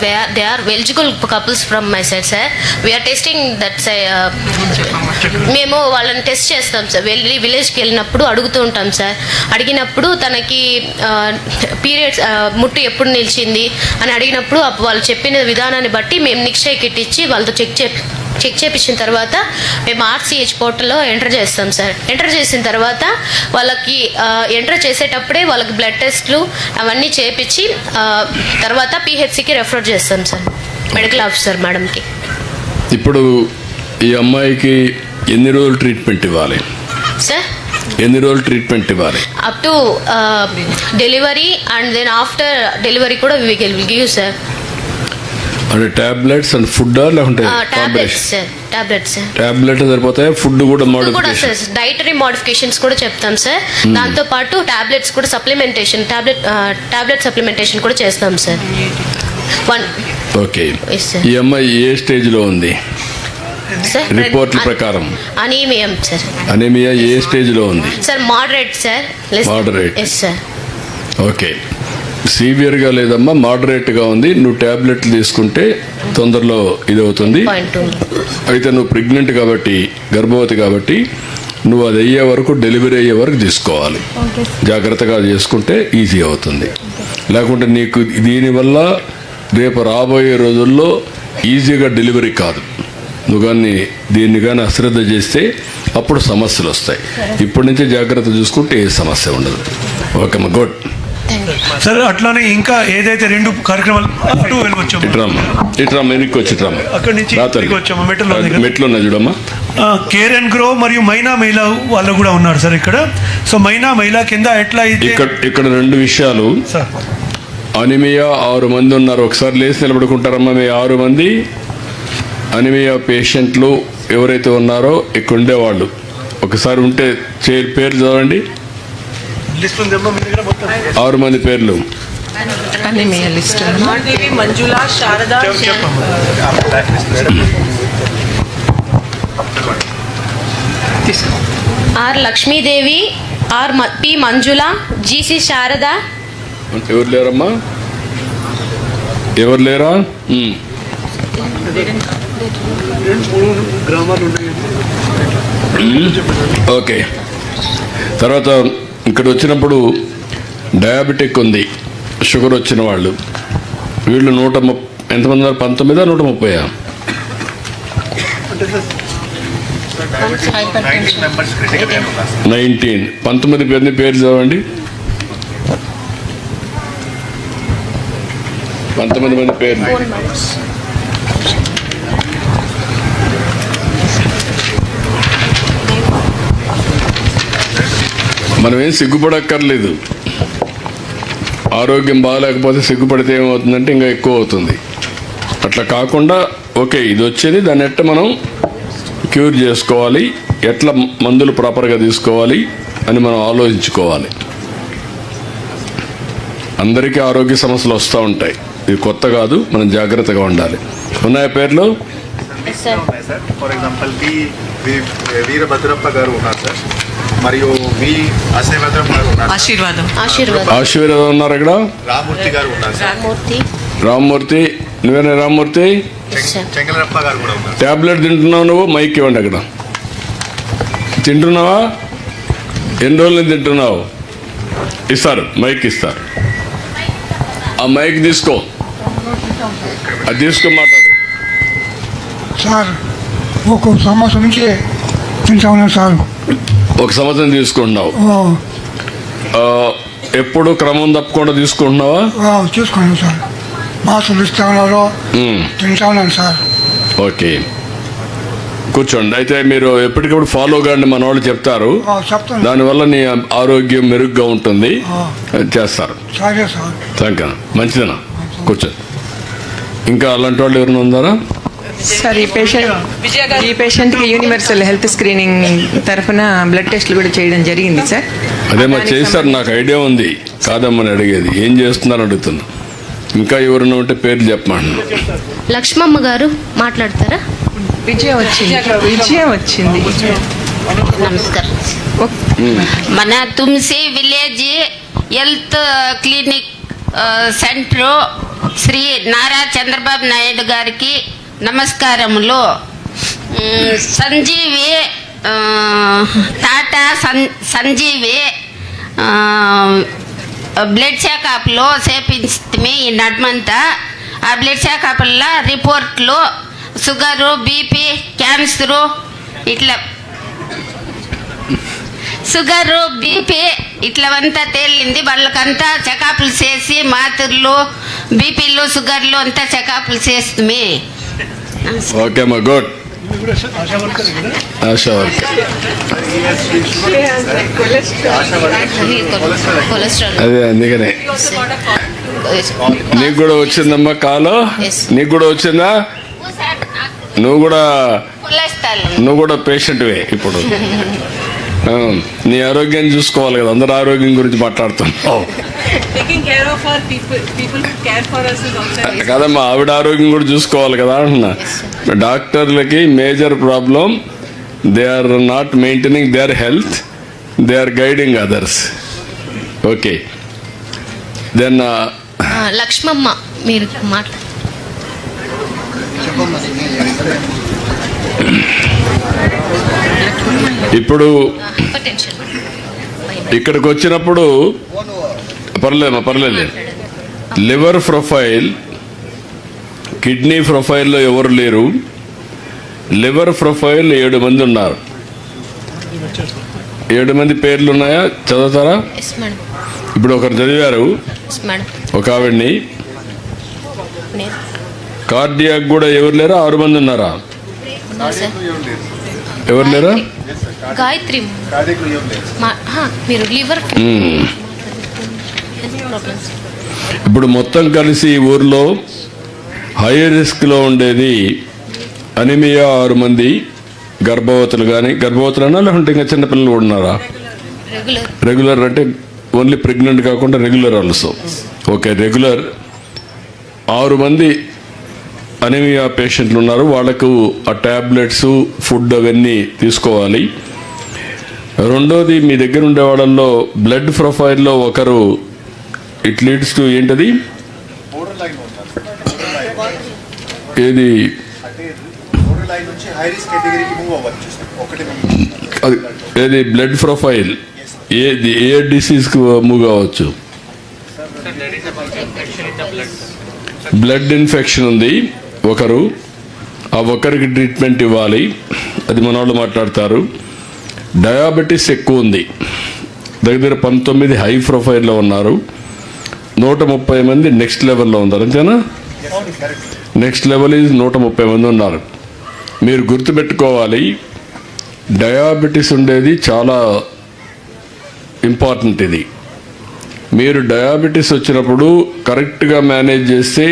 they are eligible couples from my side, sir. We are testing that, మేము వాళ్ళని టెస్ట్ చేస్తాం సార్. విలేజ్కి వెళ్ళినప్పుడు అడుగుతూ ఉంటాం సార్. అడిగినప్పుడు తనకి పీరియడ్స్ ముట్టు ఎప్పుడు నిలిచింది అని అడిగినప్పుడు వాళ్ళు చెప్పిన విధానాన్ని బట్టి మేము నిక్షయ్ కిట్ ఇచ్చి వాళ్ళతో చెక్ చేపించిన తర్వాత మేము ఆర్సీహెచ్ పోర్టల్లో ఎంటర్ చేస్తాం సార్. ఎంటర్ చేసిన తర్వాత వాళ్ళకి ఎంటర్ చేసేటప్పుడే వాళ్ళకి బ్లడ్ టెస్ట్లు అవన్నీ చేపించి తర్వాత పిహెచ్సికి రెఫర్ చేస్తాం సార్, మెడికల్ ఆఫీసర్ మేడంకి. ఇప్పుడు ఈ అమ్మాయికి ఎన్ని రోజులు ట్రీట్మెంట్ ఇవ్వాలి సార్? ఎన్ని రోజులు ట్రీట్మెంట్ ఇవ్వాలి? Up to delivery and then after delivery కూడా వి విల్ గివ్ సార్. అంటే టాబ్లెట్స్ అండ్ ఫుడ్ లేకుంటే టాబ్లెట్ సరిపోతాయి? ఫుడ్ కూడా మోడిఫికేషన్, డైటరీ మోడిఫికేషన్స్ కూడా చెప్తాం సార్. దాంతో పాటు టాబ్లెట్స్ కూడా సప్లిమెంటేషన్, టాబ్లెట్ సప్లిమెంటేషన్ కూడా చేస్తాం సార్. ఓకే. ఈ అమ్మాయి ఏ స్టేజ్ లో ఉంది రిపోర్ట్ల ప్రకారం? అనీమియం సార్. అనీమియా ఏ స్టేజ్ లో ఉంది sir? Moderate sir. Moderate. Yes sir. Okay. సివియర్గా లేదమ్మా, మోడరేట్గా ఉంది. నువ్వు ట్యాబ్లెట్లు తీసుకుంటే తొందరలో ఇది అవుతుంది. అయితే నువ్వు ప్రెగ్నెంట్ కాబట్టి, గర్భవతి కాబట్టి నువ్వు అది అయ్యే వరకు, డెలివరీ అయ్యే వరకు తీసుకోవాలి. జాగ్రత్తగా చేసుకుంటే ఈజీ అవుతుంది. లేకుంటే నీకు దీనివల్ల రేపు రాబోయే రోజుల్లో ఈజీగా డెలివరీ కాదు. నువ్వు కానీ దీన్ని కానీ అశ్రద్ధ చేస్తే అప్పుడు సమస్యలు వస్తాయి. ఇప్పటి నుంచే జాగ్రత్త చూసుకుంటే ఏ సమస్య ఉండదు. ఓకే అమ్మా, గుడ్. సార్ అట్లానే ఇంకా ఏదైతే 2 కార్యక్రమాలు అటు వెళ్ళొచ్చాము ఇట్రామ్ వెనక్కి వచ్చి ఇట్రామ్ అక్కడి నుంచి ఇక్కడికి వచ్చాము మెట్లు ఉన్నాయి చూడమ్మా. కేర్ అండ్ గ్రో మరియు మైనా మహిళా వాళ్ళు కూడా ఉన్నారు సార్ ఇక్కడ. సో మైనా మహిళా కింద ఎట్లా అయితే ఇక్కడ 2 విషయాలు సార్. అనిమియా 6 మంది ఉన్నారు. ఒకసారి లేచి నిలబడుకుంటారమ్మా. మీ 6 మంది అనిమియా పేషెంట్లు ఎవరైతే ఉన్నారో ఇక్కడ ఉండేవాళ్ళు ఒకసారి ఉంటే పేరు చదవండి. 6 మంది పేర్లు. Anaemia list Manjula, Sharada, R Lakshmidevi, R P Manjula, GC Sharada. ఎవరు లేరమ్మా? ఎవరు లేరా? ఓకే. తర్వాత ఇక్కడ వచ్చినప్పుడు డయాబెటిక్ ఉంది, షుగర్ వచ్చిన వాళ్ళు వీళ్ళు 130 ఎంతమంది? 19 130? 19 పేరుని పేరు చదవండి. 19 మంది పేర్లు. మనం ఏం సిగ్గుపడక్కర్లేదు. ఆరోగ్యం బాగాలేకపోతే సిగ్గుపడితే ఏమవుతుందంటే ఇంకా ఎక్కువ అవుతుంది. అట్లా కాకుండా ఓకే ఇది వచ్చేది, దాన్ని ఎట్లా మనం క్యూర్ చేసుకోవాలి, ఎట్లా మందులు ప్రాపర్గా తీసుకోవాలి అని మనం ఆలోచించుకోవాలి. అందరికీ ఆరోగ్య సమస్యలు వస్తూ ఉంటాయి, ఇది కొత్త కాదు, మనం జాగ్రత్తగా ఉండాలి. ఉన్నాయా పేర్లు? ఫర్ ఎగ్జాంపుల్ వీరభద్రప్ప గారు ఉన్నారు సార్, మరియు మీ ఆశీర్వాదం గారు ఉన్నారు. ఆశీర్వాదం ఉన్నారు. ఇక్కడ రామూర్తి గారు ఉన్నారు సార్. రామ్మూర్తి, నువ్వేనా రామ్మూర్తి? చెంగలరప్ప గారు కూడా ఉన్నారు. ట్యాబ్లెట్ తింటున్నావు నువ్వు? మైక్ ఇవ్వండి. అక్కడ తింటున్నావా? ఎన్ని రోజులు తింటున్నావు? ఇస్తారు, మైక్ ఇస్తారు. ఆ మైక్ తీసుకో, అది తీసుకో మాట్లాడు. సార్ ఒక సంవత్సరం నుంచి తింటా ఉన్నాను సార్. 1 సంవత్సరం తీసుకుంటున్నావు. ఎప్పుడు క్రమం తప్పకుండా తీసుకుంటున్నావా? చూసుకున్నాను సార్. మాసులు ఇస్తా ఉన్నారు, తింటా ఉన్నాను సార్. ఓకే, కూర్చోండి. అయితే మీరు ఎప్పటికప్పుడు ఫాలో కాండి, మన వాళ్ళు చెప్తారు. దానివల్ల నీ ఆరోగ్యం మెరుగ్గా ఉంటుంది, చేస్తారు. సరే సార్. Thank you. మంచిదేనా? కూర్చోండి. ఇంకా అలాంటి వాళ్ళు ఎవరైనా ఉన్నారా? సార్ ఈ పేషెంట్కి యూనివర్సల్ హెల్త్ స్క్రీనింగ్ తరఫున బ్లడ్ టెస్ట్లు కూడా చేయడం జరిగింది సార్. అదే మరి చేస్తారు, నాకు ఐడియా ఉంది. కాదమ్మని అడిగేది ఏం చేస్తున్నారు అడుగుతున్నా. ఇంకా ఎవరైనా ఉంటే పేర్లు చెప్పమంటున్నా. లక్ష్మమ్మ గారు మాట్లాడతారా? విజయ వచ్చింది. నమస్కారం. మన Tumsi village health clinic centre Shri Nara Chandrababu Naidu గారికి నమస్కారములు. సంజీవి టాటా సంజీవి బ్లడ్ చెకప్లో చేపించి ఈ నడ్మంతా ఆ బ్లడ్ చెకప్ల రిపోర్ట్లు షుగరు, బీపీ, క్యాన్సరు, ఇట్లా షుగరు, బీపీ ఇట్లవంతా తేలింది. వాళ్ళకంతా చెకప్లు చేసి మాత్రలు, బీపీలు, షుగర్లు అంతా చెకప్లు చేస్తుంది. ఓకే అమ్మా, గుడ్. ఆశా వర్కర్. అదే అందుకనే నీకు కూడా వచ్చిందమ్మా కాలు? నీకు కూడా వచ్చిందా? నువ్వు కూడా పేషెంట్వే ఇప్పుడు. నీ ఆరోగ్యాన్ని చూసుకోవాలి కదా, అందరు ఆరోగ్యం గురించి మాట్లాడుతున్నావు కదమ్మా. ఆవిడ ఆరోగ్యం కూడా చూసుకోవాలి కదా అంటున్నా. డాక్టర్లకి major problem, they are not maintaining their health, they are guiding others. Okay, then Lakshmamma మీరు మాట్లాడు. ఇప్పుడు ఇక్కడికి వచ్చినప్పుడు పర్లేదు. లివర్ ప్రొఫైల్, కిడ్నీ ప్రొఫైల్లో ఎవరు లేరు. లివర్ ప్రొఫైల్ 7 మంది ఉన్నారు. 7 మంది పేర్లు ఉన్నాయా? చదువుతారా? ఇప్పుడు ఒకరు చదివారు, మేడం ఒక ఆవిడ్ని. నేను కార్డియాక్ కూడా ఎవరు లేరా? 6 మంది ఉన్నారా? ఉన్నా సార్. ఎవరు లేరా? గాయత్రి మీరు లివర్ ప్రాబ్లమ్స్. ఇప్పుడు మొత్తం కలిసి ఈ ఊర్లో హై రిస్క్లో ఉండేది అనిమియా 6 మంది, గర్భవతులు కానీ, గర్భవతులన్నా లేకుంటే ఇంకా చిన్నపిల్లలు కూడా ఉన్నారా? రెగ్యులర్ అంటే ఓన్లీ ప్రెగ్నెంట్ కాకుండా రెగ్యులర్ ఆల్సో. ఓకే, రెగ్యులర్ 6 మంది అనిమియా పేషెంట్లు ఉన్నారు. వాళ్ళకు ఆ ట్యాబ్లెట్స్, ఫుడ్ అవన్నీ తీసుకోవాలి. రెండోది, మీ దగ్గర ఉండే వాళ్ళల్లో బ్లడ్ ప్రొఫైల్లో ఒకరు ఇట్ లీడ్స్ టు ఏంటది, ఏది ఏది బ్లడ్ ప్రొఫైల్ ఏది ఏ డిసీజ్కి మూవ్ కావచ్చు? బ్లడ్ ఇన్ఫెక్షన్ ఉంది ఒకరు, ఆ ఒకరికి ట్రీట్మెంట్ ఇవ్వాలి, అది మన వాళ్ళు మాట్లాడతారు. డయాబెటీస్ ఎక్కువ ఉంది, దగ్గర 19 హై ప్రొఫైల్లో ఉన్నారు, 130 మంది నెక్స్ట్ లెవెల్లో ఉన్నారు. అంతేనా? నెక్స్ట్ లెవెల్ ఈజ్ 130 మంది ఉన్నారు. మీరు గుర్తుపెట్టుకోవాలి, డయాబెటీస్ ఉండేది చాలా ఇంపార్టెంట్. ఇది మీరు డయాబెటీస్ వచ్చినప్పుడు కరెక్ట్గా మేనేజ్ చేస్తే,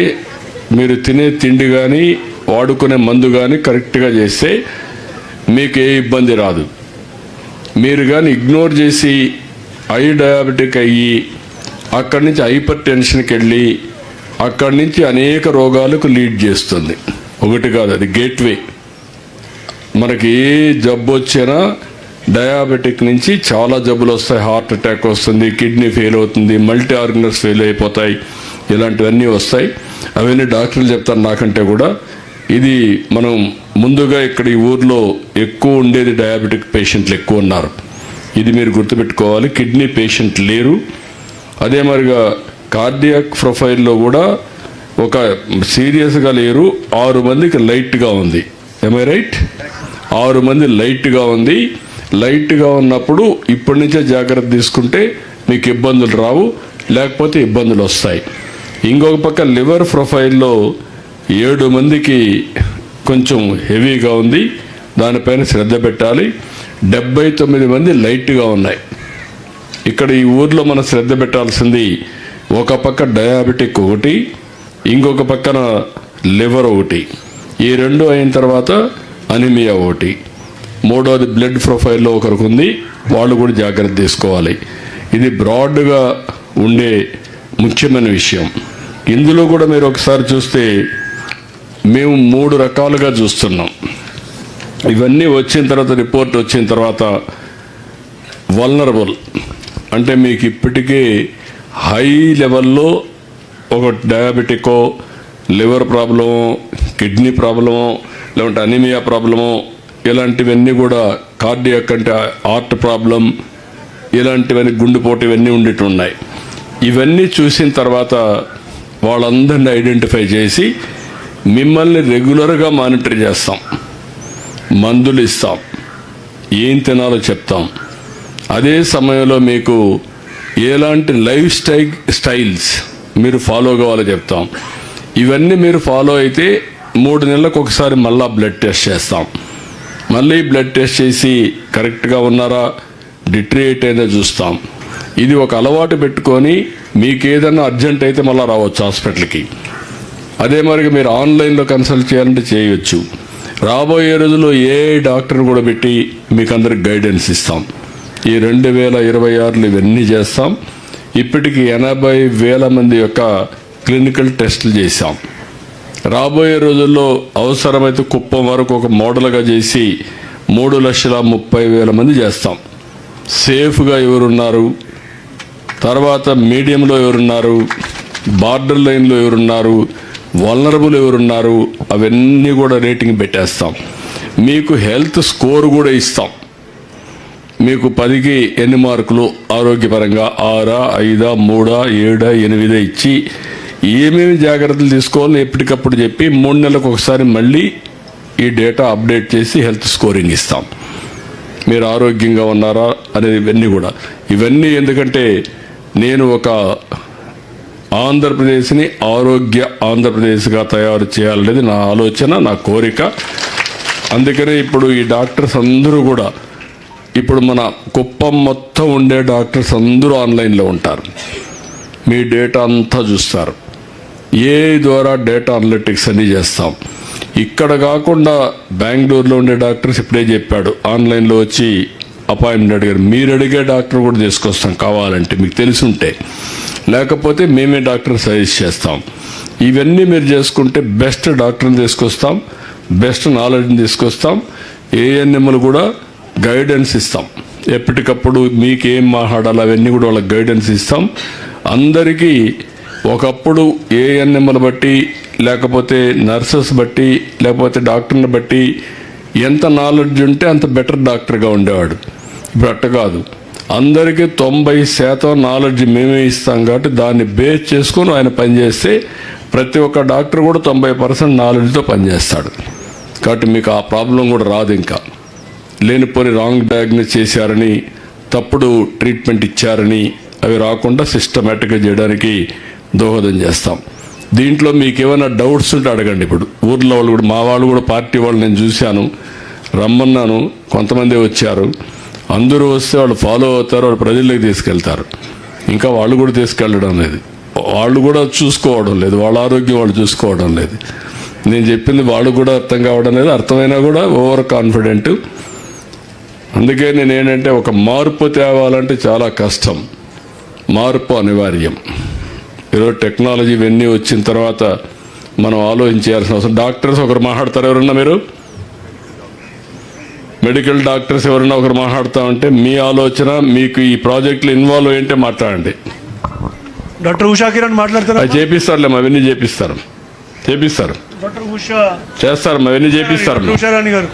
మీరు తినే తిండి కానీ వాడుకునే మందు కానీ కరెక్ట్గా చేస్తే మీకు ఏ ఇబ్బంది రాదు. మీరు కానీ ఇగ్నోర్ చేసి ఐ డయాబెటిక్ అయ్యి అక్కడి నుంచి హైపర్ టెన్షన్కి వెళ్ళి అక్కడి నుంచి అనేక రోగాలకు లీడ్ చేస్తుంది. ఒకటి కాదు, అది గేట్వే. మనకి ఏ జబ్బు వచ్చినా డయాబెటిక్ నుంచి చాలా జబ్బులు వస్తాయి. హార్ట్ అటాక్ వస్తుంది, కిడ్నీ ఫెయిల్ అవుతుంది, మల్టీ ఆర్గనల్స్ ఫెయిల్ అయిపోతాయి, ఇలాంటివన్నీ వస్తాయి. అవన్నీ డాక్టర్లు చెప్తారు నాకంటే కూడా. ఇది మనం ముందుగా ఇక్కడ ఈ ఊర్లో ఎక్కువ ఉండేది డయాబెటిక్ పేషెంట్లు ఎక్కువ ఉన్నారు. ఇది మీరు గుర్తుపెట్టుకోవాలి. కిడ్నీ పేషెంట్ లేరు. అదే మరిగా కార్డియాక్ ప్రొఫైల్లో కూడా ఒక సీరియస్గా లేరు. 6 మందికి లైట్గా ఉంది. ఏమై రైట్? 6 మంది లైట్గా ఉంది. లైట్గా ఉన్నప్పుడు ఇప్పటి నుంచే జాగ్రత్త తీసుకుంటే మీకు ఇబ్బందులు రావు, లేకపోతే ఇబ్బందులు వస్తాయి. ఇంకొక పక్క లివర్ ప్రొఫైల్లో 7 మందికి కొంచెం హెవీగా ఉంది, దానిపైన శ్రద్ధ పెట్టాలి. 79 మంది లైట్గా ఉన్నాయి. ఇక్కడ ఈ ఊర్లో మనం శ్రద్ధ పెట్టాల్సింది, ఒక పక్క డయాబెటిక్ ఒకటి, ఇంకొక పక్కన లివర్ ఒకటి. ఈ 2 అయిన తర్వాత అనిమియా ఒకటి. మూడోది బ్లడ్ ప్రొఫైల్లో ఒకరికి ఉంది, వాళ్ళు కూడా జాగ్రత్త తీసుకోవాలి. ఇది బ్రాడ్గా ఉండే ముఖ్యమైన విషయం. ఇందులో కూడా మీరు ఒకసారి చూస్తే మేము 3 రకాలుగా చూస్తున్నాం. ఇవన్నీ వచ్చిన తర్వాత, రిపోర్ట్ వచ్చిన తర్వాత వల్నరబుల్ అంటే మీకు ఇప్పటికే హై లెవెల్లో ఒక డయాబెటికో, లివర్ ప్రాబ్లమో, కిడ్నీ ప్రాబ్లమో, లేదంటే అనిమియా ప్రాబ్లమో, ఇలాంటివన్నీ కూడా కార్డియాక్ అంటే హార్ట్ ప్రాబ్లం, ఇలాంటివన్నీ గుండెపోటు ఇవన్నీ ఉండేటి ఉన్నాయి. ఇవన్నీ చూసిన తర్వాత వాళ్ళందరినీ ఐడెంటిఫై చేసి మిమ్మల్ని రెగ్యులర్గా మానిటర్ చేస్తాం, మందులు ఇస్తాం, ఏం తినాలో చెప్తాం. అదే సమయంలో మీకు ఎలాంటి లైఫ్ స్టైల్స్ మీరు ఫాలో కావాలో చెప్తాం. ఇవన్నీ మీరు ఫాలో అయితే 3 నెలలకు ఒకసారి మళ్ళా బ్లడ్ టెస్ట్ చేస్తాం. మళ్ళీ బ్లడ్ టెస్ట్ చేసి కరెక్ట్గా ఉన్నారా, డిట్రియేట్ అయినా చూస్తాం. ఇది ఒక అలవాటు పెట్టుకొని మీకు ఏదైనా అర్జెంట్ అయితే మళ్ళీ రావచ్చు హాస్పిటల్కి. అదే మరి మీరు ఆన్లైన్లో కన్సల్ట్ చేయాలంటే చేయొచ్చు. రాబోయే రోజుల్లో ఏ డాక్టర్ని కూడా పెట్టి మీకు అందరికి గైడెన్స్ ఇస్తాం. ఈ 2026లో ఇవన్నీ చేస్తాం. ఇప్పటికి 80,000 మంది యొక్క క్లినికల్ టెస్టులు చేశాం. రాబోయే రోజుల్లో అవసరమైతే కుప్పం వరకు ఒక మోడల్గా చేసి 3,30,000 మంది చేస్తాం. సేఫ్గా ఎవరున్నారు, తర్వాత మీడియంలో ఎవరున్నారు, బార్డర్ లైన్లో ఎవరున్నారు, వల్నరబుల్ ఎవరున్నారు, అవన్నీ కూడా రేటింగ్ పెట్టేస్తాం. మీకు హెల్త్ స్కోర్ కూడా ఇస్తాం. మీకు 10కి ఎన్ని మార్కులు ఆరోగ్యపరంగా 6, 5, 3, 7, 8 ఇచ్చి ఏమేమి జాగ్రత్తలు తీసుకోవాలని ఎప్పటికప్పుడు చెప్పి 3 నెలలకు ఒకసారి మళ్ళీ ఈ డేటా అప్డేట్ చేసి హెల్త్ స్కోరింగ్ ఇస్తాం. మీరు ఆరోగ్యంగా ఉన్నారా అనేది ఇవన్నీ కూడా. ఇవన్నీ ఎందుకంటే నేను ఒక ఆంధ్రప్రదేశ్ని ఆరోగ్య ఆంధ్రప్రదేశ్గా తయారు చేయాలనేది నా ఆలోచన, నా కోరిక. అందుకనే ఇప్పుడు ఈ డాక్టర్స్ అందరూ కూడా, ఇప్పుడు మన కుప్పం మొత్తం ఉండే డాక్టర్స్ అందరూ ఆన్లైన్లో ఉంటారు. మీ డేటా అంతా చూస్తారు. ద్వారా డేటా అనలిటిక్స్ అన్నీ చేస్తాం. ఇక్కడ కాకుండా బెంగళూరులో ఉండే డాక్టర్స్ ఇప్పుడే చెప్పాడు, ఆన్లైన్లో వచ్చి అపాయింట్మెంట్ అడిగారు. మీరు అడిగే డాక్టర్ కూడా తీసుకొస్తాం కావాలంటే, మీకు తెలిసి ఉంటే. లేకపోతే మేమే డాక్టర్ సజెస్ట్ చేస్తాం. ఇవన్నీ మీరు చేసుకుంటే బెస్ట్ డాక్టర్ని తీసుకొస్తాం, బెస్ట్ నాలెడ్జ్ని తీసుకొస్తాం. ఏఎన్ఎంలు కూడా గైడెన్స్ ఇస్తాం. ఎప్పటికప్పుడు మీకు ఏం మాట్లాడాలి అవన్నీ కూడా వాళ్ళకి గైడెన్స్ ఇస్తాం. అందరికీ ఒకప్పుడు ఏఎన్ఎంలు బట్టి, లేకపోతే నర్సెస్ బట్టి, లేకపోతే డాక్టర్ని బట్టి ఎంత నాలెడ్జ్ ఉంటే అంత బెటర్ డాక్టర్గా ఉండేవాడు. ఇప్పుడు అట్ట కాదు, అందరికీ 90% నాలెడ్జ్ మేమే ఇస్తాం. కాబట్టి దాన్ని బేస్ చేసుకొని ఆయన పనిచేస్తే ప్రతి ఒక్క డాక్టర్ కూడా 90% నాలెడ్జ్తో పనిచేస్తాడు. కాబట్టి మీకు ఆ ప్రాబ్లం కూడా రాదు. ఇంకా లేనిపోని రాంగ్ డయాగ్నోస్ చేశారని, తప్పుడు ట్రీట్మెంట్ ఇచ్చారని అవి రాకుండా సిస్టమేటిక్గా చేయడానికి దోహదం చేస్తాం. దీంట్లో మీకు ఏమైనా డౌట్స్ ఉంటే అడగండి. ఇప్పుడు ఊర్లో వాళ్ళు కూడా, మా వాళ్ళు కూడా, పార్టీ వాళ్ళు నేను చూశాను, రమ్మన్నాను, కొంతమంది వచ్చారు. అందరూ వస్తే వాళ్ళు ఫాలో అవుతారు, వాళ్ళు ప్రజల్లోకి తీసుకెళ్తారు. ఇంకా వాళ్ళు కూడా తీసుకెళ్ళడం లేదు, వాళ్ళు కూడా చూసుకోవడం లేదు, వాళ్ళ ఆరోగ్యం వాళ్ళు చూసుకోవడం లేదు. నేను చెప్పింది వాళ్ళు కూడా అర్థం కావడం లేదు, అర్థమైనా కూడా ఓవర్ కాన్ఫిడెంట్. అందుకే నేను ఏంటంటే, ఒక మార్పు తేవాలంటే చాలా కష్టం, మార్పు అనివార్యం. ఈరోజు టెక్నాలజీ ఇవన్నీ వచ్చిన తర్వాత మనం ఆలోచించాల్సిన అవసరం. డాక్టర్స్ ఒకరు మాట్లాడతారు, ఎవరన్నా మీరు మెడికల్ డాక్టర్స్ ఎవరైనా ఒకరు మాట్లాడుతామంటే మీ ఆలోచన, మీకు ఈ ప్రాజెక్టులో ఇన్వాల్వ్ ఏంటంటే మాట్లాడండి. డాక్టర్ ఉషా కిరణ్ మాట్లాడతారు. అది చేపిస్తారులే, అవన్నీ చేపిస్తారు. డాక్టర్ ఉషా చేస్తారు, అవన్నీ చేపిస్తారు. ఉషారాణి గారు.